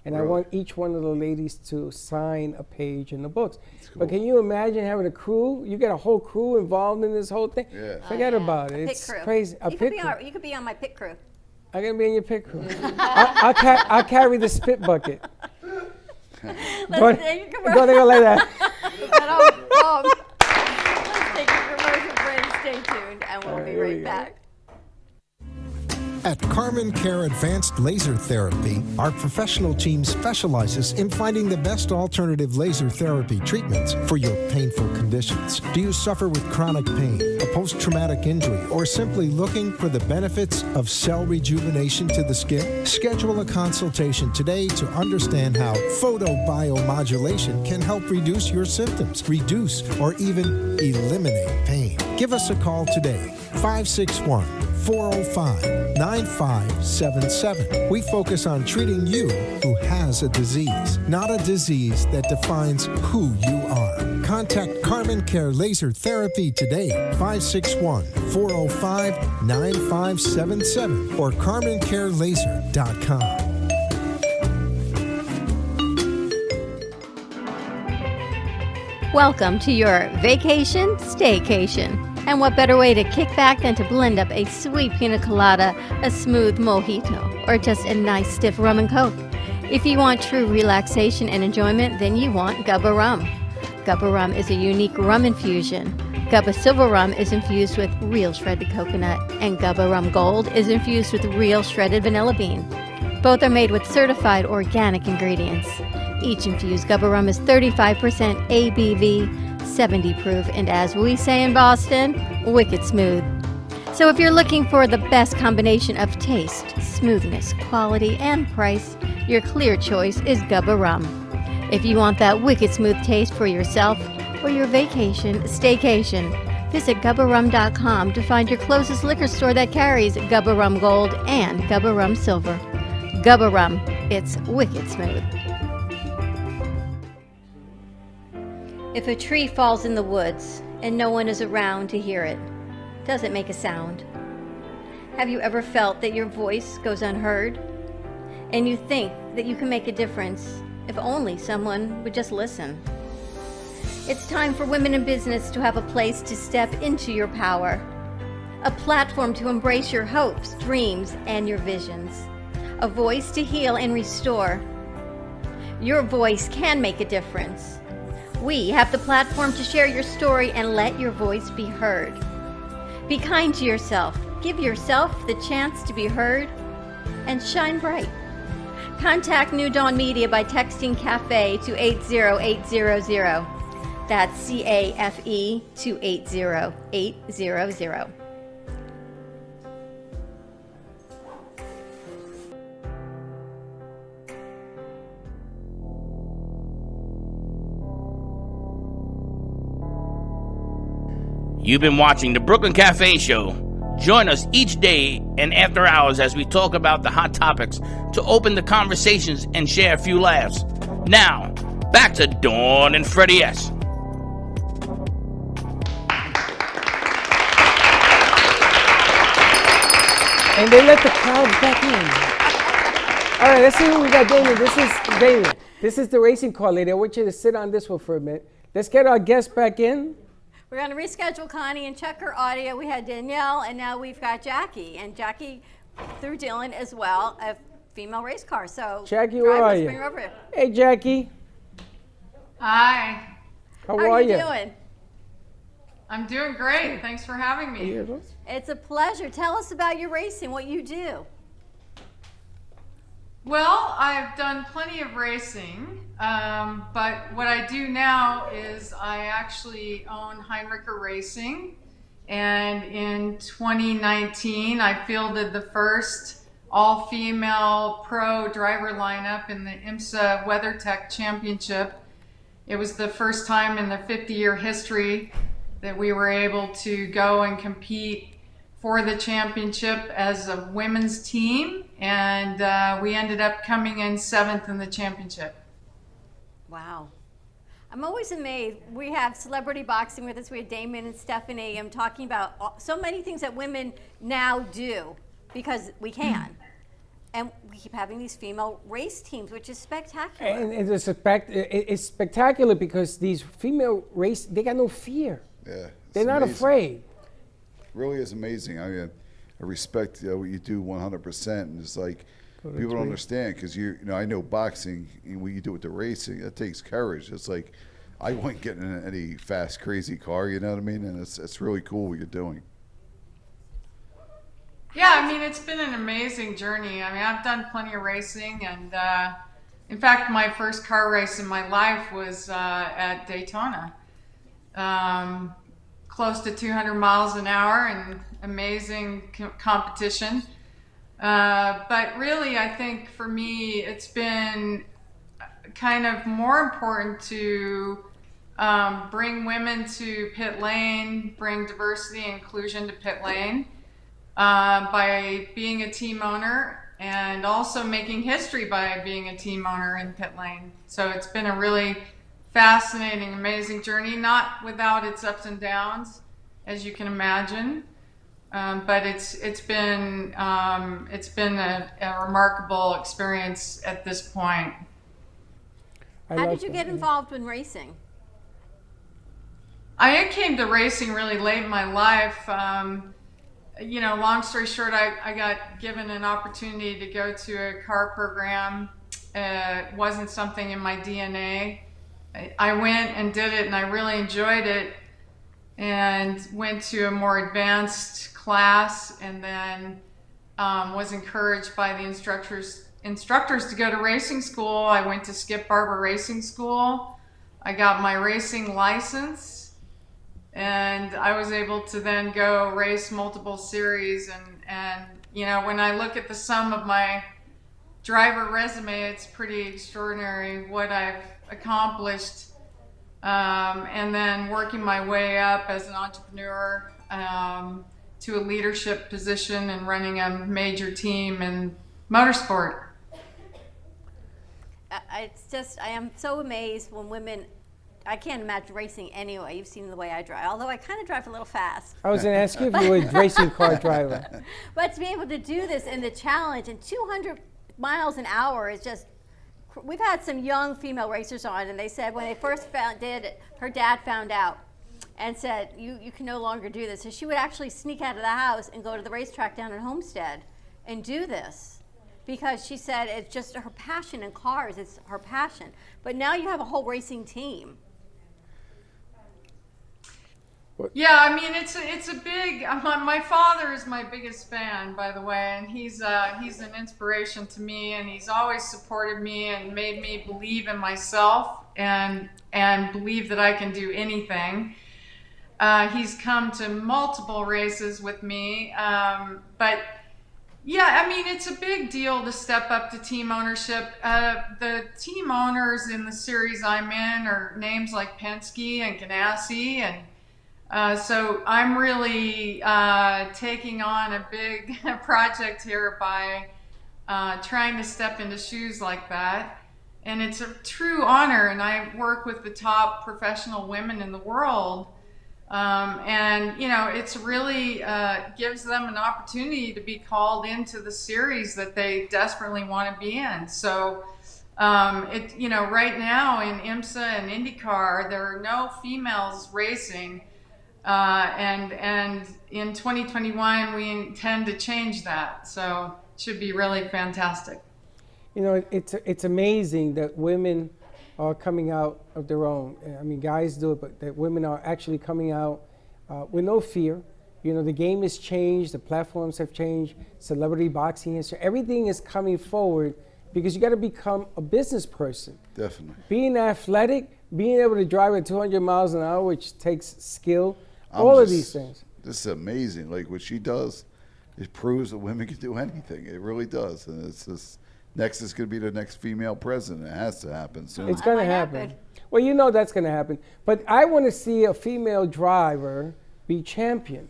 And I Really? want each one of the ladies to sign a page in the books. But can you imagine having a crew? You got a whole crew involved in this whole thing? Yeah. Forget about it. Pit It's crew. crazy. A You could, pit be crew. on, you could be on my pit crew. I'm going to be in your pit crew. I'll carry the spit bucket. Let's take a commercial. Go there like that. Let's take a commercial break. Stay tuned, and we'll be here we right go. back. At Carmen Care Advanced Laser Therapy, our professional team specializes in finding the best alternative laser therapy treatments for your painful conditions. Do you suffer with chronic pain, a post-traumatic injury, or simply looking for the benefits of cell rejuvenation to the skin? Schedule a consultation today to understand how photobiomodulation can help reduce your symptoms, reduce or even eliminate pain. Give us a call today, 561-405-9577. We focus on treating you who has a disease, not a disease that defines who you are. Contact Carmen Care Laser Therapy today, 561-405-9577 or carmencarelaser.com. Welcome to your vacation staycation. And what better way to kick back than to blend up a sweet pina colada, a smooth mojito, or just a nice stiff rum and coke? If you want true relaxation and enjoyment, then you want Gubba Rum. Gubba Rum is a unique rum infusion. Gubba Silver Rum is infused with real shredded coconut, and Gubba Rum Gold is infused with real shredded vanilla bean. Both are made with certified organic ingredients. Each infused Gubba Rum is 35% ABV, 70 proof, and as we say in Boston, wicked smooth. So if you're looking for the best combination of taste, smoothness, quality, and price, your clear choice is Gubba Rum. If you want that wicked smooth taste for yourself or your vacation staycation, visit GubbaRum.com to find your closest liquor store that carries Gubba Rum Gold and Gubba Rum Silver. Gubba Rum, it's wicked smooth. If a tree falls in the woods and no one is around to hear it, does it make a sound? Have you ever felt that your voice goes unheard? And you think that you can make a difference if only someone would just listen? It's time for women in business to have a place to step into your power, a platform to embrace your hopes, dreams, and your visions, a voice to heal and restore. Your voice can make a difference. We have the platform to share your story and let your voice be heard. Be kind to yourself. Give yourself the chance to be heard and shine bright. Contact New Dawn Media by texting CAFE to 80800. That's CAFE to 80800. You've been watching the Brooklyn Cafe Show. Join us each day and after hours as we talk about the hot topics to open the conversations and share a few laughs. Now, back to Dawn and Freddie S. And they let the crowds back in. All right, let's see who we got, Damien. This is Damien. This is the racing car lady. I want you to sit on this one for a minute. Let's get our guest back in. We're going to reschedule Connie and check her audio. We had Danielle, and now we've got Jackie. And Jackie, through Dylan as well, a female race car. So, Jackie, where are you? Bring her over here. Hey, Jackie. Hi. How are you? Doing? I'm doing great. Thanks for having me. It's a pleasure. Tell us about your racing, what you do. Well, I've done plenty of racing, but what I do now is I actually own Heinricher Racing, and in 2019 I fielded the first all-female pro driver lineup in the IMSA WeatherTech Championship. It was the first time in the 50-year history that we were able to go and compete for the championship as a women's team, and we ended up coming in 7th in the championship. Wow. I'm always amazed. We have celebrity boxing with us. We have Damon and Stephanie. I'm talking about so many things that women now do because we can. And we keep having these female race teams, which is spectacular. And it's spectacular because these female race, they got no fear. Yeah, They're not afraid. Really is amazing. I mean, I respect what you do 100%, and it's like people don't understand because I know boxing and what you do with the racing, that takes courage. It's like I wouldn't get in any fast, crazy car. You know what I mean? And it's really cool what you're doing. Yeah, I mean, it's been an amazing journey. I mean, I've done plenty of racing, and in fact, my first car race in my life was at Daytona. Close to 200 miles an hour and amazing competition. But really, I think for me, it's been kind of more important to bring women to pit lane, bring diversity and inclusion to pit lane by being a team owner, and also making history by being a team owner in pit lane. So it's been a really fascinating, amazing journey, not without its ups and downs, as you can imagine. But it's been a remarkable experience at this point. How did you get involved in racing? I came to racing really late in my life. Long story short, I got given an opportunity to go to a car program. It wasn't something in my DNA. I went and did it, and I really enjoyed it, and went to a more advanced class, and then was encouraged by the instructors to go to racing school. I went to Skip Barber Racing School. I got my racing license, and I was able to then go race multiple series. And when I look at the sum of my driver resume, it's pretty extraordinary what I've accomplished, and then working my way up as an entrepreneur to a leadership position and running a major team in motorsport. I am so amazed when women, I can't imagine racing anyway. You've seen the way I drive, although I kind of drive a little fast. I was going to ask you if you were a racing car driver. But to be able to do this and the challenge, and 200 miles an hour is just, we've had some young female racers on, and they said when they first did it, her dad found out and said, you can no longer do this. So she would actually sneak out of the house and go to the racetrack down in Homestead and do this, because she said it's just her passion in cars. It's her passion. But now you have a whole racing team. Yeah, I mean, it's a big. My father is my biggest fan, by the way, and he's an inspiration to me, and he's always supported me and made me believe in myself and believe that I can do anything. He's come to multiple races with me, but yeah, I mean, it's a big deal to step up to team ownership. The team owners in the series I'm in are names like Penske and Ganassi, and so I'm really taking on a big project here by trying to step into shoes like that. And it's a true honor, and I work with the top professional women in the world. And it's really gives them an opportunity to be called into the series that they desperately want to be in. So right now in IMSA and IndyCar, there are no females racing. And in 2021, we intend to change that. So it should be really fantastic. It's amazing that women are coming out of their own. I mean, guys do it, but that women are actually coming out with no fear. The game has changed, the platforms have changed, celebrity boxing has changed. Everything is coming forward because you got to become a business person. Definitely. Being athletic, being able to drive at 200 miles an hour, which takes skill, all of these things. This is amazing. Like what she does, it proves that women can do anything. It really does. And it's just, next is going to be the next female president. It has to happen soon. It's going to happen. Well, you know that's going to happen. But I want to see a female driver be champion.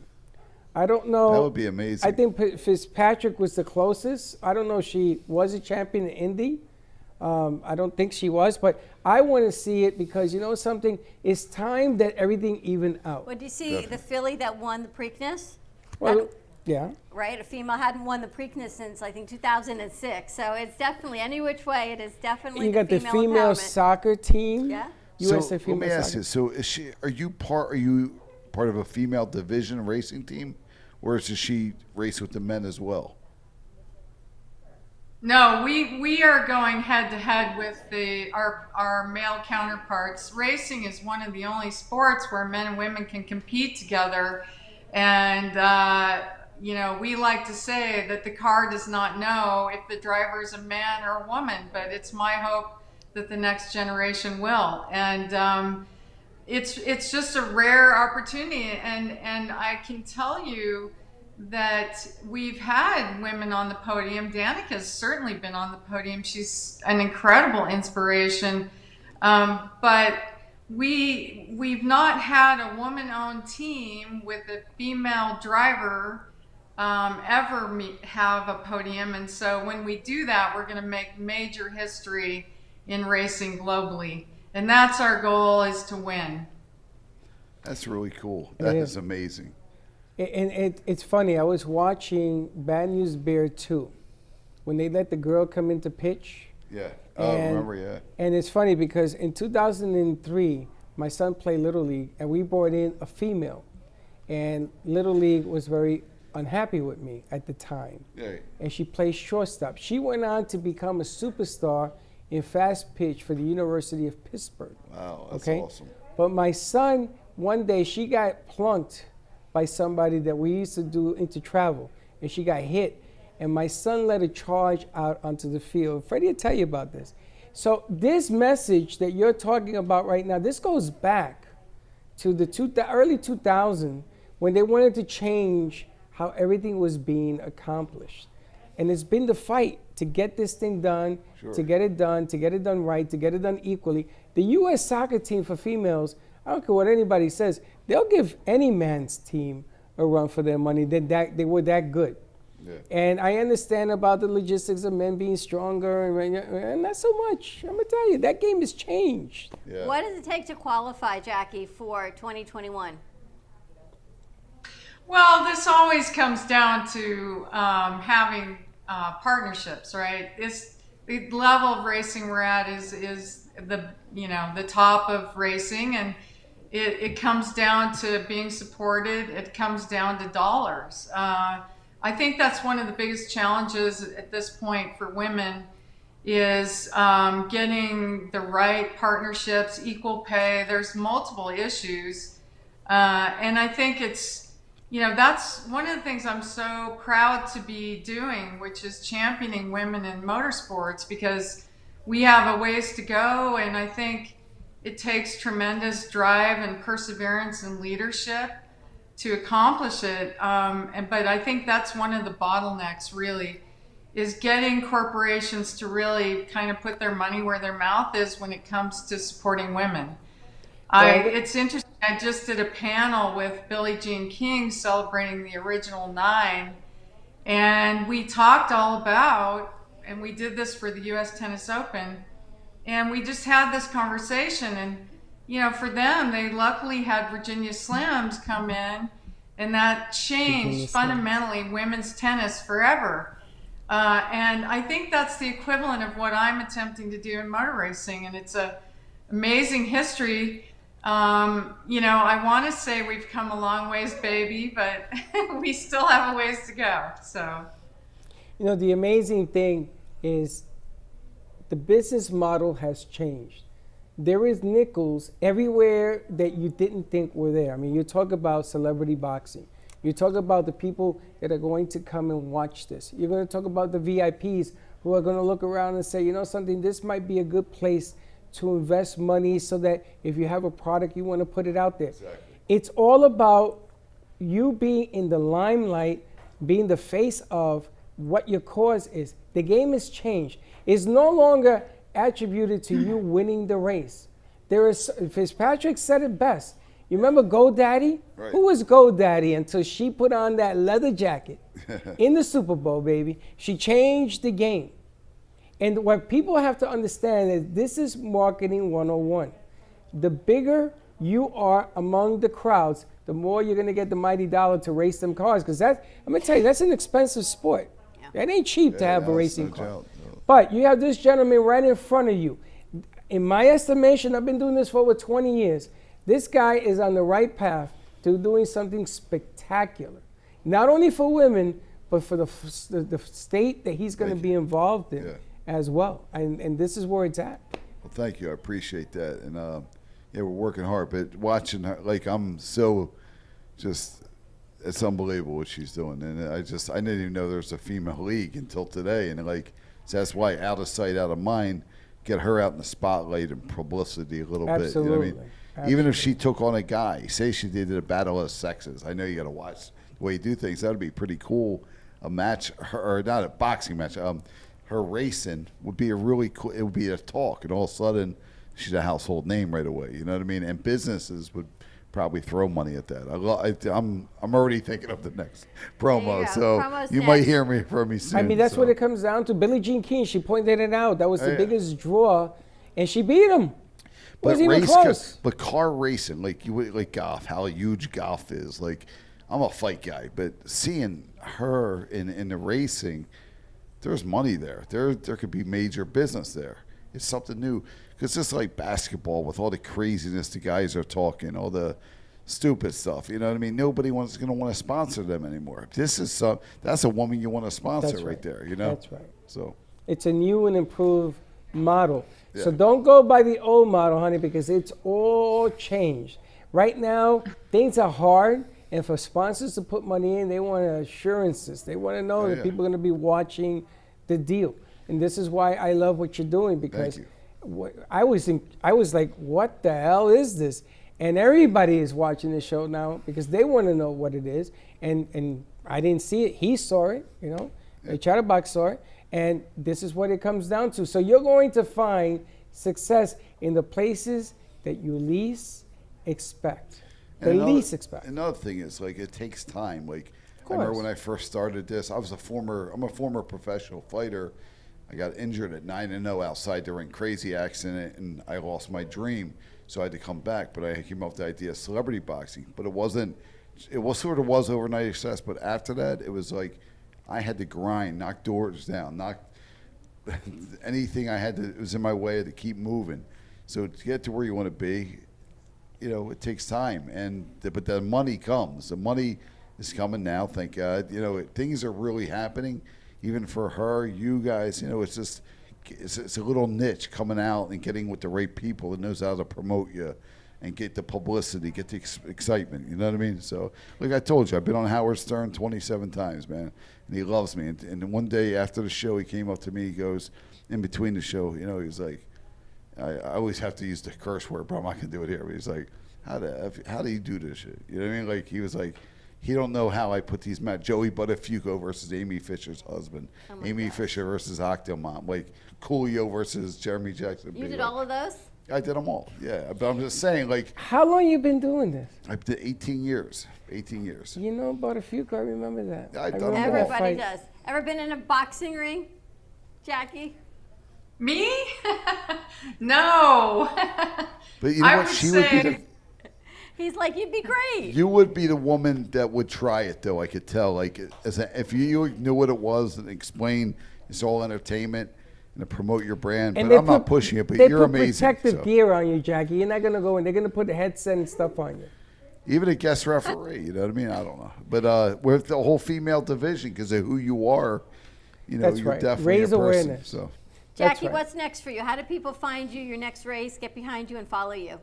I don't know. That would be amazing. I think Fitzpatrick was the closest. I don't know if she was a champion in Indy. I don't think she was, but I want to see it because you know something? It's time that everything even out. Well, do you see the filly that won the Preakness? Well, yeah. Right, a female hadn't won the Preakness since I think 2006. So it's definitely any which way. It is definitely You got the female empowerment. soccer team. Yeah. So USA let female me ask soccer. you. So is she? Are you part of a female division racing team, or does she race with the men as well? No, we are going head to head with our male counterparts. Racing is one of the only sports where men and women can compete together, and you know, we like to say that the car does not know if the driver is a man or a woman, but it's my hope that the next generation will. And it's just a rare opportunity, and I can tell you that we've had women on the podium. Danica's certainly been on the podium. She's an incredible inspiration. But we've not had a woman-owned team with a female driver ever have a podium. And so when we do that, we're going to make major history in racing globally. And that's our goal, is to win. That's really cool. That is amazing. And it's funny. I was watching Bad News Bear 2 when they let the girl come into pitch. Yeah. Oh, remember, yeah. And it's funny because in 2003, my son played Little League, and we brought in a female. And Little League was very unhappy with me at the time. Yeah. And she played shortstop. She went on to become a superstar in fast pitch for the University of Pittsburgh. Wow, that's awesome. But my son, one day, she got plunked by somebody that we used to do into travel, and she got hit, and my son led a charge out onto the field. Freddie will tell you about this. So this message that you're talking about right now, this goes back to the early 2000s when they wanted to change how everything was being accomplished. And it's been the fight to get this thing done, to get it done right, to get it done equally. The U.S. soccer team for females, I don't care what anybody says, they'll give any man's team a run for their money. They were that good. Yeah. And I understand about the logistics of men being stronger, and not so much. I'm going to tell you, that game has changed. Yeah. What does it take to qualify, Jackie, for 2021? Well, this always comes down to having partnerships, right? The level of racing we're at is the top of racing, and it comes down to being supported. It comes down to dollars. I think that's one of the biggest challenges at this point for women is getting the right partnerships, equal pay. There's multiple issues, and I think that's one of the things I'm so proud to be doing, which is championing women in motorsports, because we have a ways to go, and I think it takes tremendous drive and perseverance and leadership to accomplish it. But I think that's one of the bottlenecks, really, is getting corporations to really kind of put their money where their mouth is when it comes to supporting women. It's interesting. I just did a panel with Billie Jean King celebrating the original 9, and we talked all about, and we did this for the U.S. Tennis Open, and we just had this conversation. And for them, they luckily had Virginia Slims come in, and that changed fundamentally women's tennis forever. And I think that's the equivalent of what I'm attempting to do in motor racing, and it's an amazing history. I want to say we've come a long ways, baby, but we still have a ways to go. So, the amazing thing is the business model has changed. There is nickels everywhere that you didn't think were there. I mean, you talk about celebrity boxing. You talk about the people that are going to come and watch this. You're going to talk about the VIPs who are going to look around and say, you know something, this might be a good place to invest money so that if you have a product, you want to put it out there. Exactly. It's all about you being in the limelight, being the face of what your cause is. The game has changed. It's no longer attributed to you winning the race. There is, Fitzpatrick said it best. You remember GoDaddy? Right. Who was GoDaddy until she put on that leather jacket in the Super Bowl, baby? She changed the game. And what people have to understand is this is marketing 101. The bigger you are among the crowds, the more you're going to get the mighty dollar to race them cars. Because I'm going to tell you, that's an expensive sport. It ain't cheap to have a racing car. But you have this gentleman right in front of you. In my estimation, I've been doing this for over 20 years. This guy is on the right path to doing something spectacular. Not only for women, but for the state that he's going to be involved in as well. And this is where it's at. Well, thank you. I appreciate that. And yeah, we're working hard. But watching her, like, I'm so just, it's unbelievable what she's doing. And I didn't even know there was a female league until today. And like, so that's why out of sight, out of mind, get her out in the spotlight and publicity a little bit. You know what I mean? Even if she took on a guy, say she did a battle of sexes. I know you got to watch the way you do things. That would be pretty cool. A match, or not a boxing match. Her racing would be a really cool. It would be a talk, and all of a sudden, she's a household name right away. You know what I mean? And businesses would probably throw money at that. I'm already thinking of the next promo, so you might hear me from me soon. I mean, that's what it comes down to. Billie Jean King, she pointed it out. That was the biggest draw, and she beat him. But even close. But car racing, like golf, how huge golf is. Like, I'm a fight guy, but seeing her in the racing, there's money there. There could be major business there. It's something new. Because it's just like basketball with all the craziness the guys are talking, all the stupid stuff. You know what I mean? Nobody going to want to sponsor them anymore. This is that's a woman you want to sponsor right there. You know. That's right. So it's a new and improved model. Yeah. So don't go by the old model, honey, because it's all changed. Right now, things are hard, and for sponsors to put money in, they want assurances. They want to know that people are going to be watching the deal. And this is why I love what you're doing, because I was like, what the hell is this? And everybody is watching the show now because they want to know what it is. And I didn't see it. He saw it, you know. Chatterbox saw it. And this is what it comes down to. So you're going to find success in the places that you least expect. Another thing is, like, it takes time. Like, I remember when I first started this, I'm a former professional fighter. I got injured at 9-0 outside during a crazy accident, and I lost my dream. So I had to come back. But I came up with the idea of celebrity boxing. But it was sort of overnight success. But after that, it was like, I had to grind, knock doors down, knock anything it was in my way, I had to keep moving. So to get to where you want to be, you know, it takes time. But the money comes. The money is coming now, thank God. You know, things are really happening, even for her, you guys. You know, it's just, it's a little niche coming out and getting with the right people that knows how to promote you and get the publicity, get the excitement. You know what I mean? So, like I told you, I've been on Howard Stern 27 times, man. And he loves me. And one day after the show, he came up to me. He goes, in between the show, you know, he was like, I always have to use the curse word, but I'm not going to do it here. But he's like, how do you do this shit? You know what I mean? Like, he was like, he don't know how I put these matches. Joey Buttafuoco versus Amy Fisher's husband. Amy Fisher versus Octomom. Like, Coolio versus Jeremy Jackson. You did all of those? I did them all, yeah. But I'm just saying, like... How long you been doing this? I did 18 years. 18 years. You know about a few, I remember that. Everybody does. Ever been in a boxing ring, Jackie? Me? No. But you know what? She would be the... He's like, you'd be great. You would be the woman that would try it, though. I could tell. Like, if you knew what it was and explain it's all entertainment and to promote your brand. And but I'm not pushing it. But you're amazing. They put protective gear on you, Jackie. You're not gonna go in. They're gonna put the headset and stuff on you. Even a guest referee. You know what I mean? I don't know. But with the whole female division, because of who you are, you know, you're definitely raise a person. awareness. So. Jackie, what's next for you? How do people find you? Your next race, get behind you, and follow you?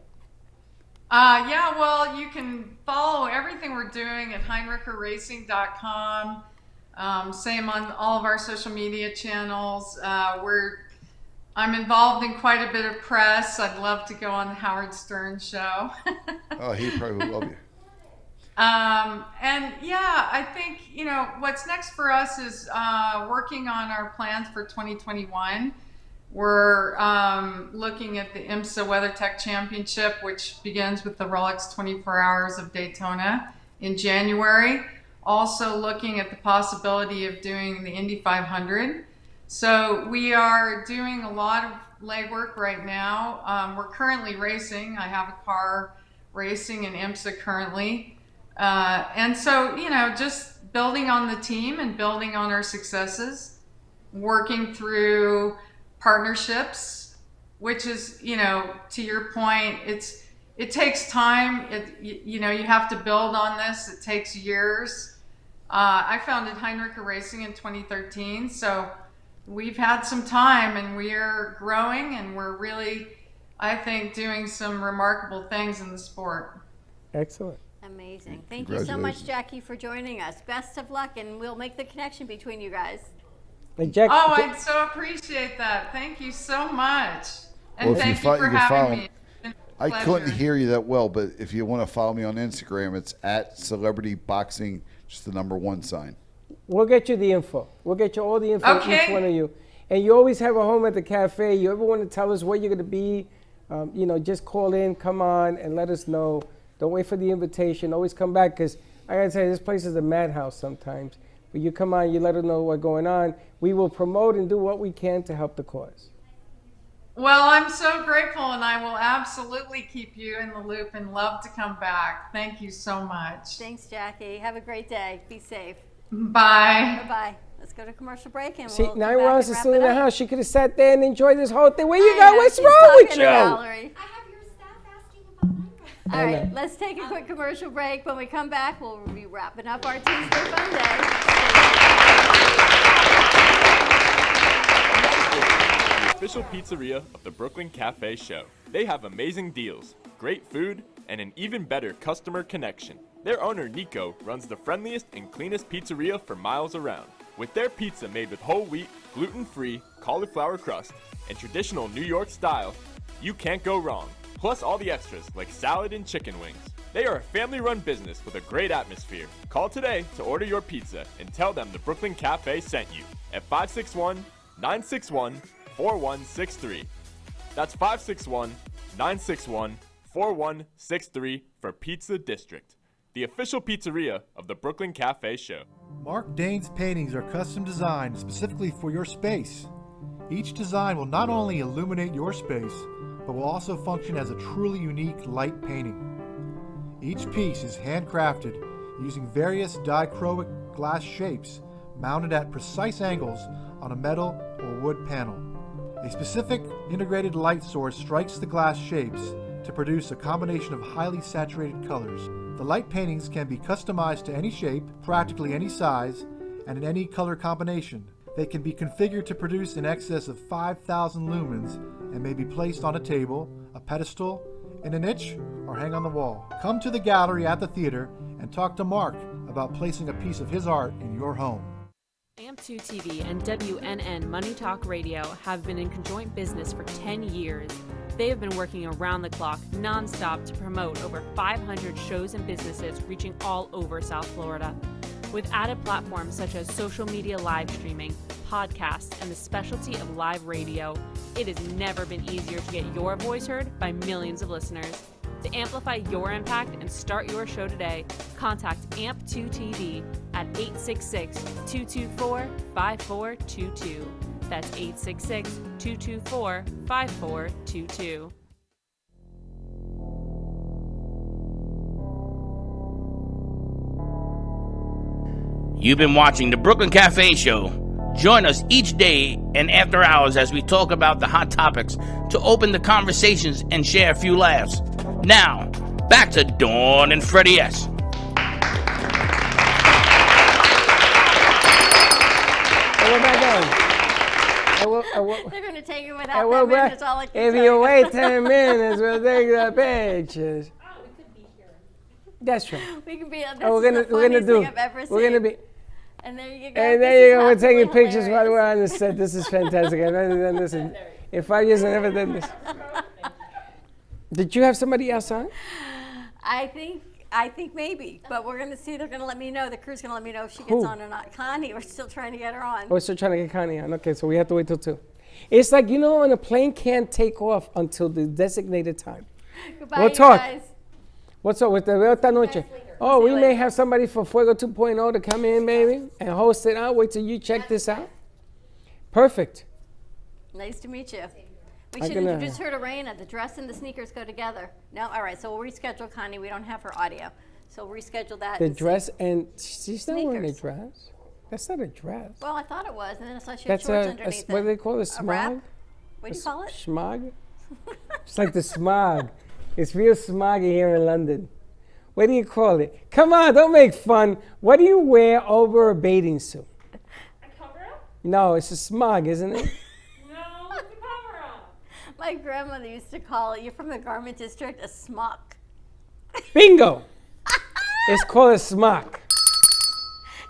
Yeah, well, you can follow everything we're doing at heinricherracing.com. Same on all of our social media channels. I'm involved in quite a bit of press. I'd love to go on the Howard Stern show. Oh, he probably would love you. And yeah, I think, what's next for us is working on our plans for 2021. We're looking at the IMSA WeatherTech Championship, which begins with the Rolex 24 Hours of Daytona in January. Also looking at the possibility of doing the Indy 500. So we are doing a lot of legwork right now. We're currently racing. I have a car racing in IMSA currently. And so, just building on the team and building on our successes, working through partnerships, which is, to your point, it takes time. You have to build on this. It takes years. I founded Heinrich Racing in 2013, so we've had some time and we're growing and we're really, I think, doing some remarkable things in the sport. Excellent. Amazing. Thank you so much, Jackie, for joining us. Best of luck, and we'll make the connection between you guys. Hey, Jack, I so appreciate that. Thank you so much. And Well, thank you for having me. It's been a I couldn't pleasure. hear you that well, but if you want to follow me on Instagram, it's at Celebrity Boxing, just the number 1 sign. we'll get you the info. We'll get you all the info, Okay. each one of you. And you always have a home at the cafe. You ever want to tell us where you're going to be, just call in, come on, and let us know. Don't wait for the invitation. Always come back, because I got to say, this place is a madhouse sometimes. But you come on, you let us know what's going on. We will promote and do what we can to help the cause. Well, I'm so grateful, and I will absolutely keep you in the loop and love to come back. Thank you so much. Thanks, Jackie. Have a great day. Be safe. Bye. Bye-bye. Let's go to commercial break, and See, we'll now come back Ross and is wrap still it in the up. house. She could have sat there and enjoyed this whole thing. Where I you go? know, What's she's wrong with talking to you? Valerie. All I right, know. let's take a quick commercial break. When we come back, we'll be wrapping up our Tuesday Fun Day. The official pizzeria of the Brooklyn Cafe Show. They have amazing deals, great food, and an even better customer connection. Their owner, Nico, runs the friendliest and cleanest pizzeria for miles around. With their pizza made with whole wheat, gluten-free, cauliflower crust, and traditional New York style, you can't go wrong. Plus all the extras like salad and chicken wings. They are a family-run business with a great atmosphere. Call today to order your pizza and tell them the Brooklyn Cafe sent you at 561-961-4163. That's 561-961-4163 for Pizza District, the official pizzeria of the Brooklyn Cafe Show. Mark Dane's paintings are custom designed specifically for your space. Each design will not only illuminate your space, but will also function as a truly unique light painting. Each piece is handcrafted using various dichroic glass shapes mounted at precise angles on a metal or wood panel. A specific integrated light source strikes the glass shapes to produce a combination of highly saturated colors. The light paintings can be customized to any shape, practically any size, and in any color combination. They can be configured to produce in excess of 5,000 lumens and may be placed on a table, a pedestal, in a niche, or hang on the wall. Come to the gallery at the theater and talk to Mark about placing a piece of his art in your home. AMP2 TV and WNN Money Talk Radio have been in conjoint business for 10 years. They have been working around the clock, nonstop, to promote over 500 shows and businesses reaching all over South Florida. With added platforms such as social media live streaming, podcasts, and the specialty of live radio, it has never been easier to get your voice heard by millions of listeners. To amplify your impact and start your show today, contact AMP2 TV at 866-224-5422. That's 866-224-5422. You've been watching the Brooklyn Cafe Show. Join us each day and after hours as we talk about the hot topics to open the conversations and share a few laughs. Now, back to Dawn and Freddie S. We're back on. They're going to take it I without will them in. back. That's all I can If tell you wait 10 minutes, we'll take the pictures. That's right. We can be. This Oh, is the funniest thing I've ever seen. We're gonna be. And there you go. And This there you is go. We're taking absolutely pictures while we're on the set. This is fantastic. I've never done this in 5 years. I've never done this. Did you have somebody else on? I think maybe, but we're gonna see. They're gonna let me know. The crew's gonna let me know if she gets Who? on or not. Connie, we're still trying to get her on. Oh, we're still trying to get Connie on. Okay, so we have to wait till 2. It's like, when a plane can't take off until the designated time. Goodbye, We'll you talk. guys. What's up with the esta noche? Oh, we may have somebody for Fuego 2.0 to come in, baby, and host it. I'll wait till you check this out. Perfect. Nice to meet you. We I'm should gonna- introduce her to Raina. The dress and the sneakers go together. No, all right. So we'll reschedule Connie. We don't have her audio, so we'll reschedule that. The and see. dress, and she's not wearing a Sneakers. dress. That's not a dress. Well, I thought it was, and then I saw she had That's shorts a underneath what it. do they call it? A A smog? wrap? What do you call it? Smog? It's like the smog. It's real smoggy here in London. What do you call it? Come on, don't make fun. What do you wear over a bathing suit? No, it's a smog, isn't it? My grandmother used to call it. You're from the garment district. A smock. Bingo! It's called a smock.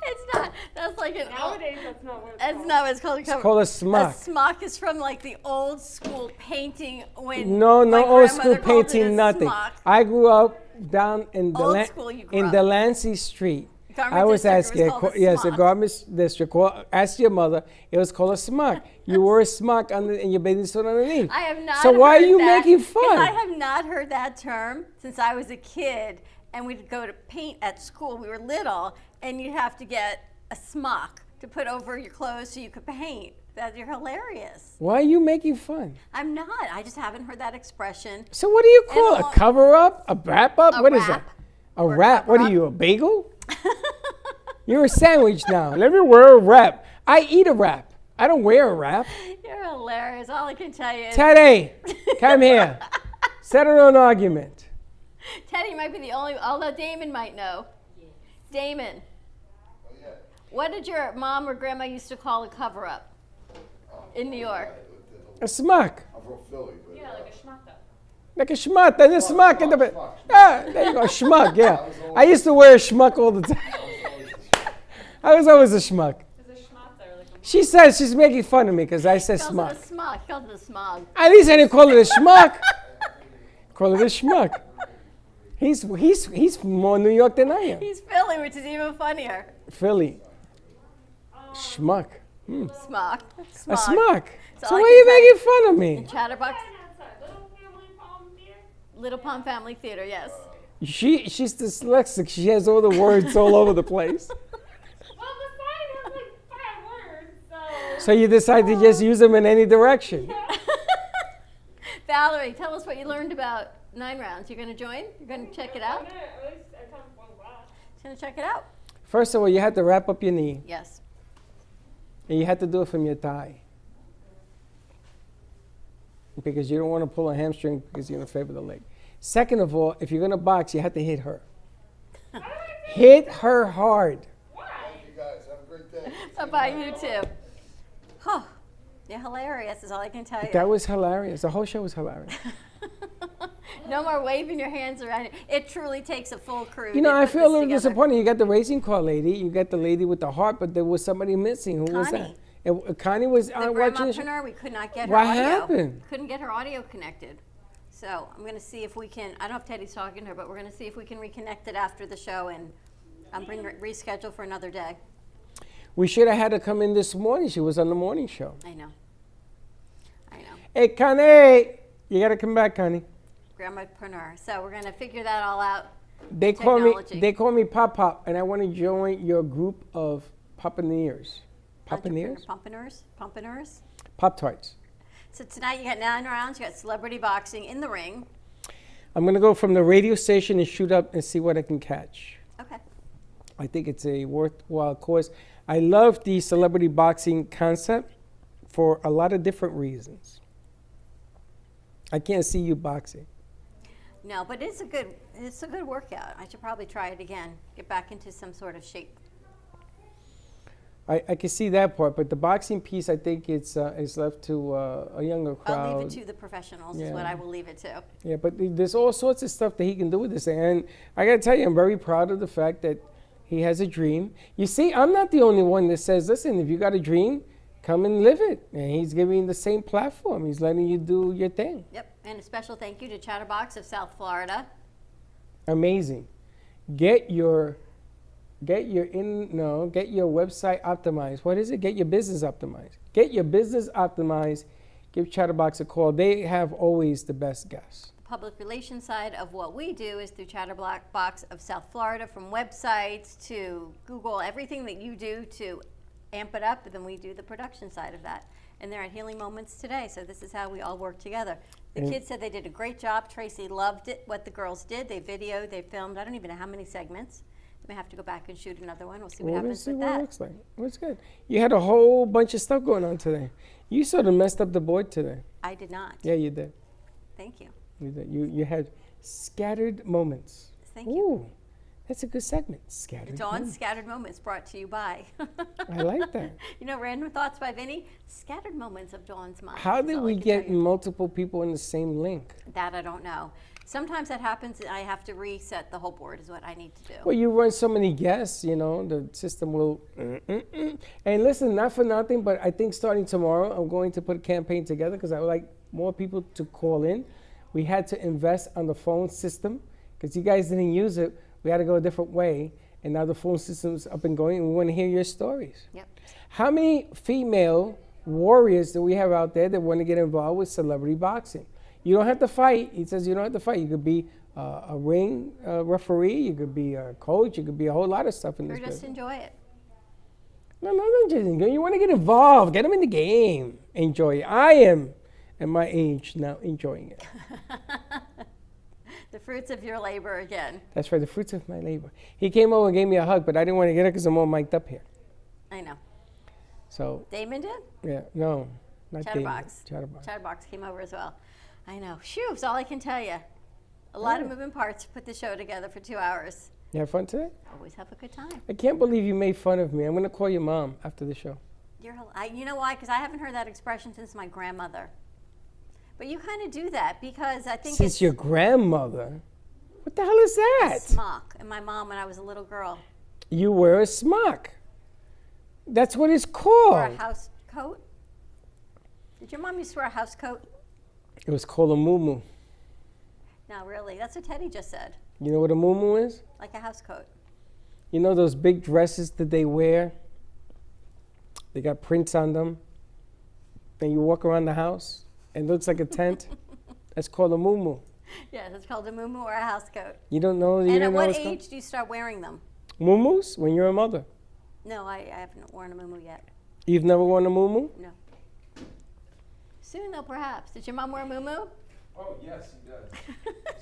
It's not. That's like an Nowadays, that's not what it's That's called. not what it's called. It's called a smock. A smock is from like the old school painting when. No, my old school grandmother called it a painting, nothing. smock. I grew up down in Old school you grew in up. Delancey Street. Garment I was district, it was asking, called a yes, the smock. garment district. Ask your mother. It was called a smock. You wore a smock under in your bathing suit underneath. I have not. So why are heard you that, making 'cause fun? I have not heard that term since I was a kid, and we'd go to paint at school. We were little, and you'd have to get a smock to put over your clothes so you could paint. That you're hilarious. Why are you making fun? I'm not. I just haven't heard that expression. So what do you And call it? all- A cover up? A wrap up? A What is that? wrap. A wrap? What are you, a bagel? You're a sandwich now. Let me wear a wrap. I eat a wrap. I don't wear a wrap. You're hilarious. All I can tell you is Teddy, come here. Settle an argument. Teddy might be the only, although Damon might know. Damon. What did your mom or grandma used to call a cover up in New York? A smock. I'm from Philly. Yeah, like a schmata. Like a schmuck. Then a smock in the bed. Ah, there you go. Schmuck, yeah. I used to wear a schmuck all the time. I was always a schmuck. She says she's making fun of me because I said Calls smock. it a smog. Calls it a smog. At least I didn't call it a schmuck. Call it a schmuck. He's more New York than I am. He's Philly, which is even funnier. Philly. Schmuck. Smog. A smock. That's So all why I are you can making say. fun of me? In Chatterbox. Little Palm Family Theater, yes. She's dyslexic. She has all the words all over the place. So you decide to just use them in any direction. Valerie, tell us what you learned about 9 rounds. You're going to join? You're going to check it out? She's going to check it out. First of all, you had to wrap up your knee, Yes. and you had to do it from your thigh. Because you don't want to pull a hamstring because you're going to favor the leg. Second of all, if you're going to box, you have to hit her. Hit her hard. Bye-bye, you too. Huh. You're hilarious is all I can tell you. That was hilarious. The whole show was hilarious. No more waving your hands around. It truly takes a full crew. You know, to I put feel a this little together. disappointed. You got the racing car lady, you got the lady with the heart, but there was somebody missing. Who was that? Connie. Connie was The watching the show. grandmapreneur, we could not get her What audio. happened? Couldn't get her audio connected. So I'm going to see if we can, I don't know if Teddy's talking to her, but we're going to see if we can reconnect it after the show and reschedule for another day. We should have had her come in this morning. She was on the morning show. I know. Hey, Connie, you got to come back, Connie. Grandmapreneur. So we're going to figure that all out. They Technology. call me Pop Pop, and I want to join your group of Pompaneers. Pompaneers? Pompaneers? Pop Tarts. So tonight you got 9 rounds. You got celebrity boxing in the ring. I'm going to go from the radio station and shoot up and see what I can catch. Okay. I think it's a worthwhile cause. I love the celebrity boxing concept for a lot of different reasons. I can't see you boxing. No, but it's a good workout. I should probably try it again. Get back into some sort of shape. I can see that part, but the boxing piece, I think it's left to a younger crowd. I'll leave it to the professionals is what I will leave it to. Yeah, but there's all sorts of stuff that he can do with this thing. And I got to tell you, I'm very proud of the fact that He has a dream. You see, I'm not the only one that says, listen, if you got a dream, come and live it. And he's giving you the same platform. He's letting you do your thing. Yep. And a special thank you to Chatterbox of South Florida. Amazing. Get your website optimized. What is it? Get your business optimized. Get your business optimized. Give Chatterbox a call. They have always the best guests. The public relations side of what we do is through Chatterbox of South Florida, from websites to Google, everything that you do to amp it up, and then we do the production side of that. And they're at Healing Moments today, so this is how we all work together. The kids said they did a great job. Tracy loved it, what the girls did. They videoed, they filmed, I don't even know how many segments. We may have to go back and shoot another one. We'll see what happens with What that. it looks like. What's good? You had a whole bunch of stuff going on today. You sort of messed up the board today. I did not. Yeah, you did. Thank you. You did. You had scattered moments. Thank you. Ooh, that's a good segment. Scattered Dawn's moments. Scattered Moments, brought to you by. I like that. You know, Random Thoughts by Vinny. Scattered Moments of Dawn's mind. How is did all I we can get tell you. multiple people in the same link? That I don't know. Sometimes that happens, and I have to reset the whole board. Is what I need to do. Well, you run so many guests, you know, the system will. And listen, not for nothing, but I think starting tomorrow, I'm going to put a campaign together because I would like more people to call in. We had to invest on the phone system because you guys didn't use it. We had to go a different way, and now the phone system's up and going, and we want to hear your stories. Yep. How many female warriors do we have out there that want to get involved with celebrity boxing? You don't have to fight. He says you don't have to fight. You could be a ring referee. You could be a coach. You could be a whole lot of stuff in Or this just business. enjoy it. No, just enjoy. You want to get involved. Get them in the game. Enjoy it. I am, at my age, now enjoying it. The fruits of your labor again. That's right, the fruits of my labor. He came over and gave me a hug, but I didn't want to get it because I'm all mic'd up here. I know. So, Damon did? yeah, no, not Chatterbox. Damon. Chatterbox. Chatterbox came over as well. I know. Phew, that's all I can tell you. A lot of moving parts to put the show together for 2 hours. You have fun today? Always have a good time. I can't believe you made fun of me. I'm going to call your mom after the show. You know why? Because I haven't heard that expression since my grandmother. But you kind of do that because I think Since it's your grandmother? What the hell is that? a smock. And my mom, when I was a little girl, You wear a smock. That's what it's wore a called. house coat. Did your mom used to wear a house coat? It was called a muumuu. No, really. That's what Teddy just said. You know what a muumuu is? Like a house coat. You know those big dresses that they wear? They got prints on them. And you walk around the house and it looks like a tent. That's called a muumuu. Yes, it's called a muumuu or a house coat. You don't know? You And don't at know what it's called? age do you start wearing them? Muumuus? When you're a mother. No, I haven't worn a muumuu yet. You've never worn a muumuu? No. Soon, though, perhaps. Did your mom wear a muumuu? Oh, yes, she does.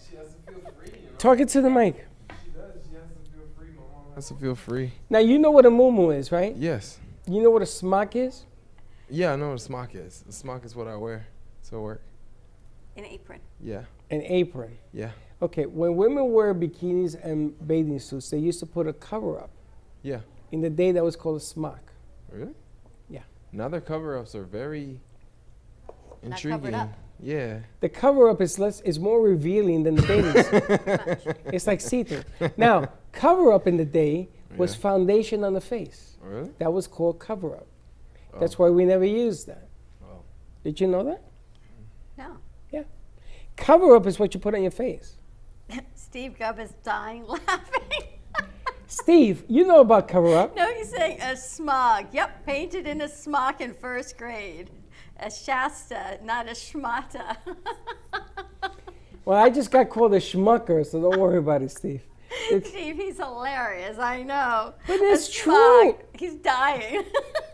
She has to feel free, you know? Talk it to the mic. She does. She has to feel free. My mom has to feel free. Now, you know what a muumuu is, right? Yes. You know what a smock is? Yeah, I know what a smock is. A smock is what I wear to work. An apron. Yeah. An apron. Yeah. Okay, when women wear bikinis and bathing suits, they used to put a cover up. Yeah. In the day, that was called a smock. Really? Yeah. Now their cover-ups are very Not covered intriguing. up. Yeah. The cover up is more revealing than the bathing suit. It's like see-through. Now, cover up in the day was Yeah. foundation on the face. Really? That was called cover up. Oh. That's why we never used that. Oh. Did you know that? No. Yeah. Cover up is what you put on your face. Steve Gubb is dying laughing. Steve, you know about cover up. No, he's saying a smog. Yep, painted in a smock in first grade. A Shasta, not a schmata. Well, I just got called a schmucker, so don't worry about it, Steve. Steve, he's hilarious. I know. But it's A true. smog. He's dying.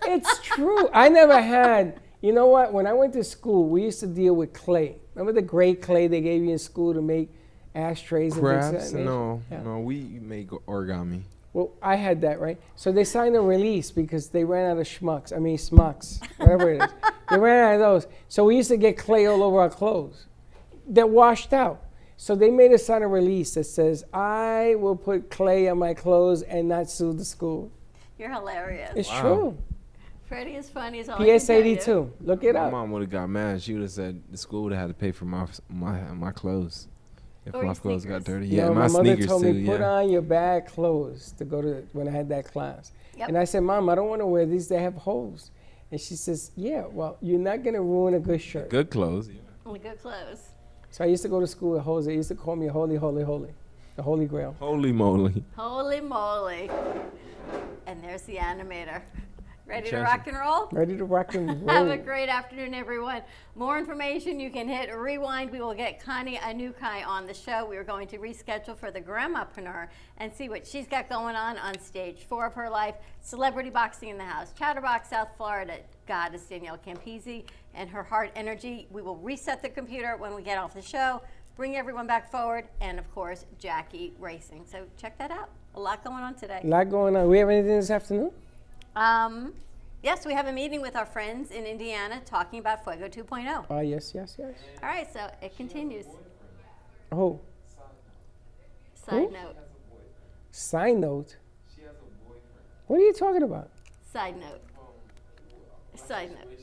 It's true. I never had, you know what? When I went to school, we used to deal with clay. Remember the gray clay they gave you in school to make ashtrays and things of Crafts? that nature? No. Yeah. No, we make origami. Well, I had that, right? So they signed a release because they ran out of smocks, whatever it is. They ran out of those. So we used to get clay all over our clothes. They're washed out. So they made us sign a release that says, I will put clay on my clothes and not sue the school. You're hilarious. It's true. Freddie is funny as all I can PS tell you. 82. Look it My up. mom would have got mad. She would have said the school would have had to pay for my clothes. If Or my your clothes got sneakers. dirty. You Yeah, know, my mother sneakers told too. me, put Yeah. on your bad clothes to go to when I had that class. Yep. And I said, Mom, I don't want to wear these. They have holes. And she says, yeah, well, you're not going to ruin a good shirt. Good clothes. Yeah. Only good clothes. So I used to go to school with Jose. He used to call me holy, holy, holy. The Holy Grail. Holy moly. Holy moly. And there's the animator. Ready to Chelsea. rock and roll? Ready to rock and roll. Have a great afternoon, everyone. More information, you can hit rewind. We will get Connie Anukai on the show. We are going to reschedule for the Grandmapreneur and see what she's got going on stage 4 of her life. Celebrity Boxing in the House. Chatterbox, South Florida. Goddess Danielle Campisi and her heart energy. We will reset the computer when we get off the show, bring everyone back forward, and of course, Jackie Racing. So check that out. A lot going on today. A lot going on. We have anything this afternoon? Yes, we have a meeting with our friends in Indiana talking about Fuego 2.0. Oh, yes, yes, yes. All right, so it continues. Oh, Side Who? note. side note. What are you talking about? Side note. Side note.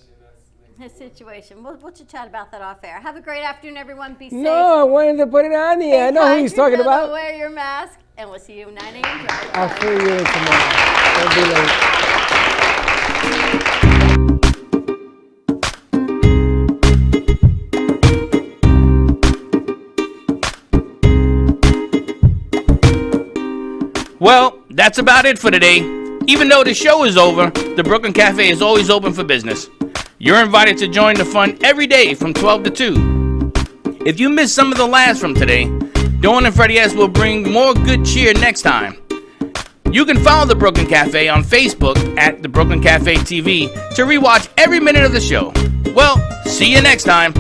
His situation. We'll chat about that off air. Have a great afternoon, everyone. Be safe. No, I wanted to put it on the air. I know who he's talking about. Wear your mask, and we'll see you 9 a.m. Drive. I'll fill you in tomorrow. Don't be late. Well, that's about it for today. Even though the show is over, the Brooklyn Cafe is always open for business. You're invited to join the fun every day from 12 to 2. If you missed some of the laughs from today, Dawn and Freddie S will bring more good cheer next time. You can follow the Brooklyn Cafe on Facebook at the Brooklyn Cafe TV to rewatch every minute of the show. Well, see you next time.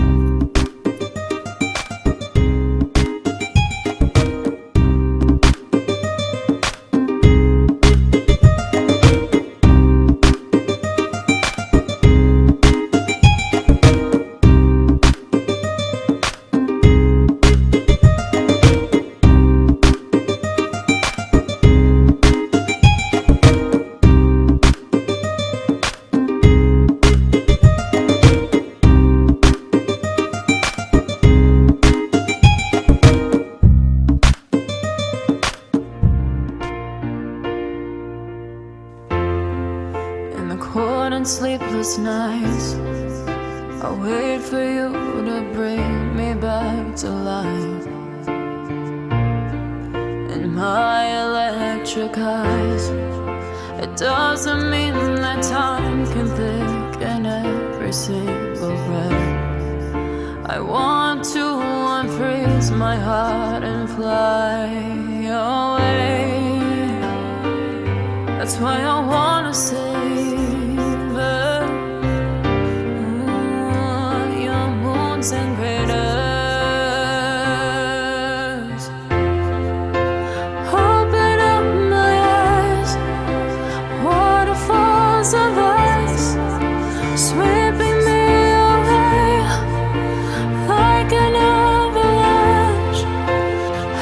In the cold and sleepless nights, I wait for you to bring me back to life. In my electric eyes, it doesn't mean that time can thicken every single breath. I want to unfreeze my heart and fly away. That's why I wanna save it. Your moons and craters. Open up my eyes, waterfalls of ice, sweeping me away like an avalanche.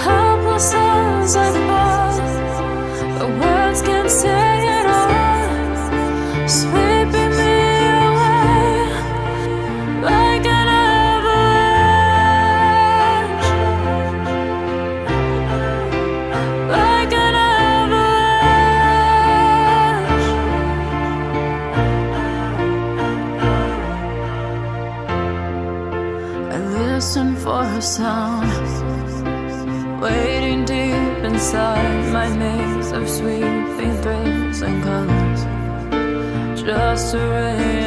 Helpless as I fall, the words can't say it all, sweeping me away like an avalanche, like an avalanche. I listen for a sound, waiting deep inside my maze of sweeping thrills and colors, just a ray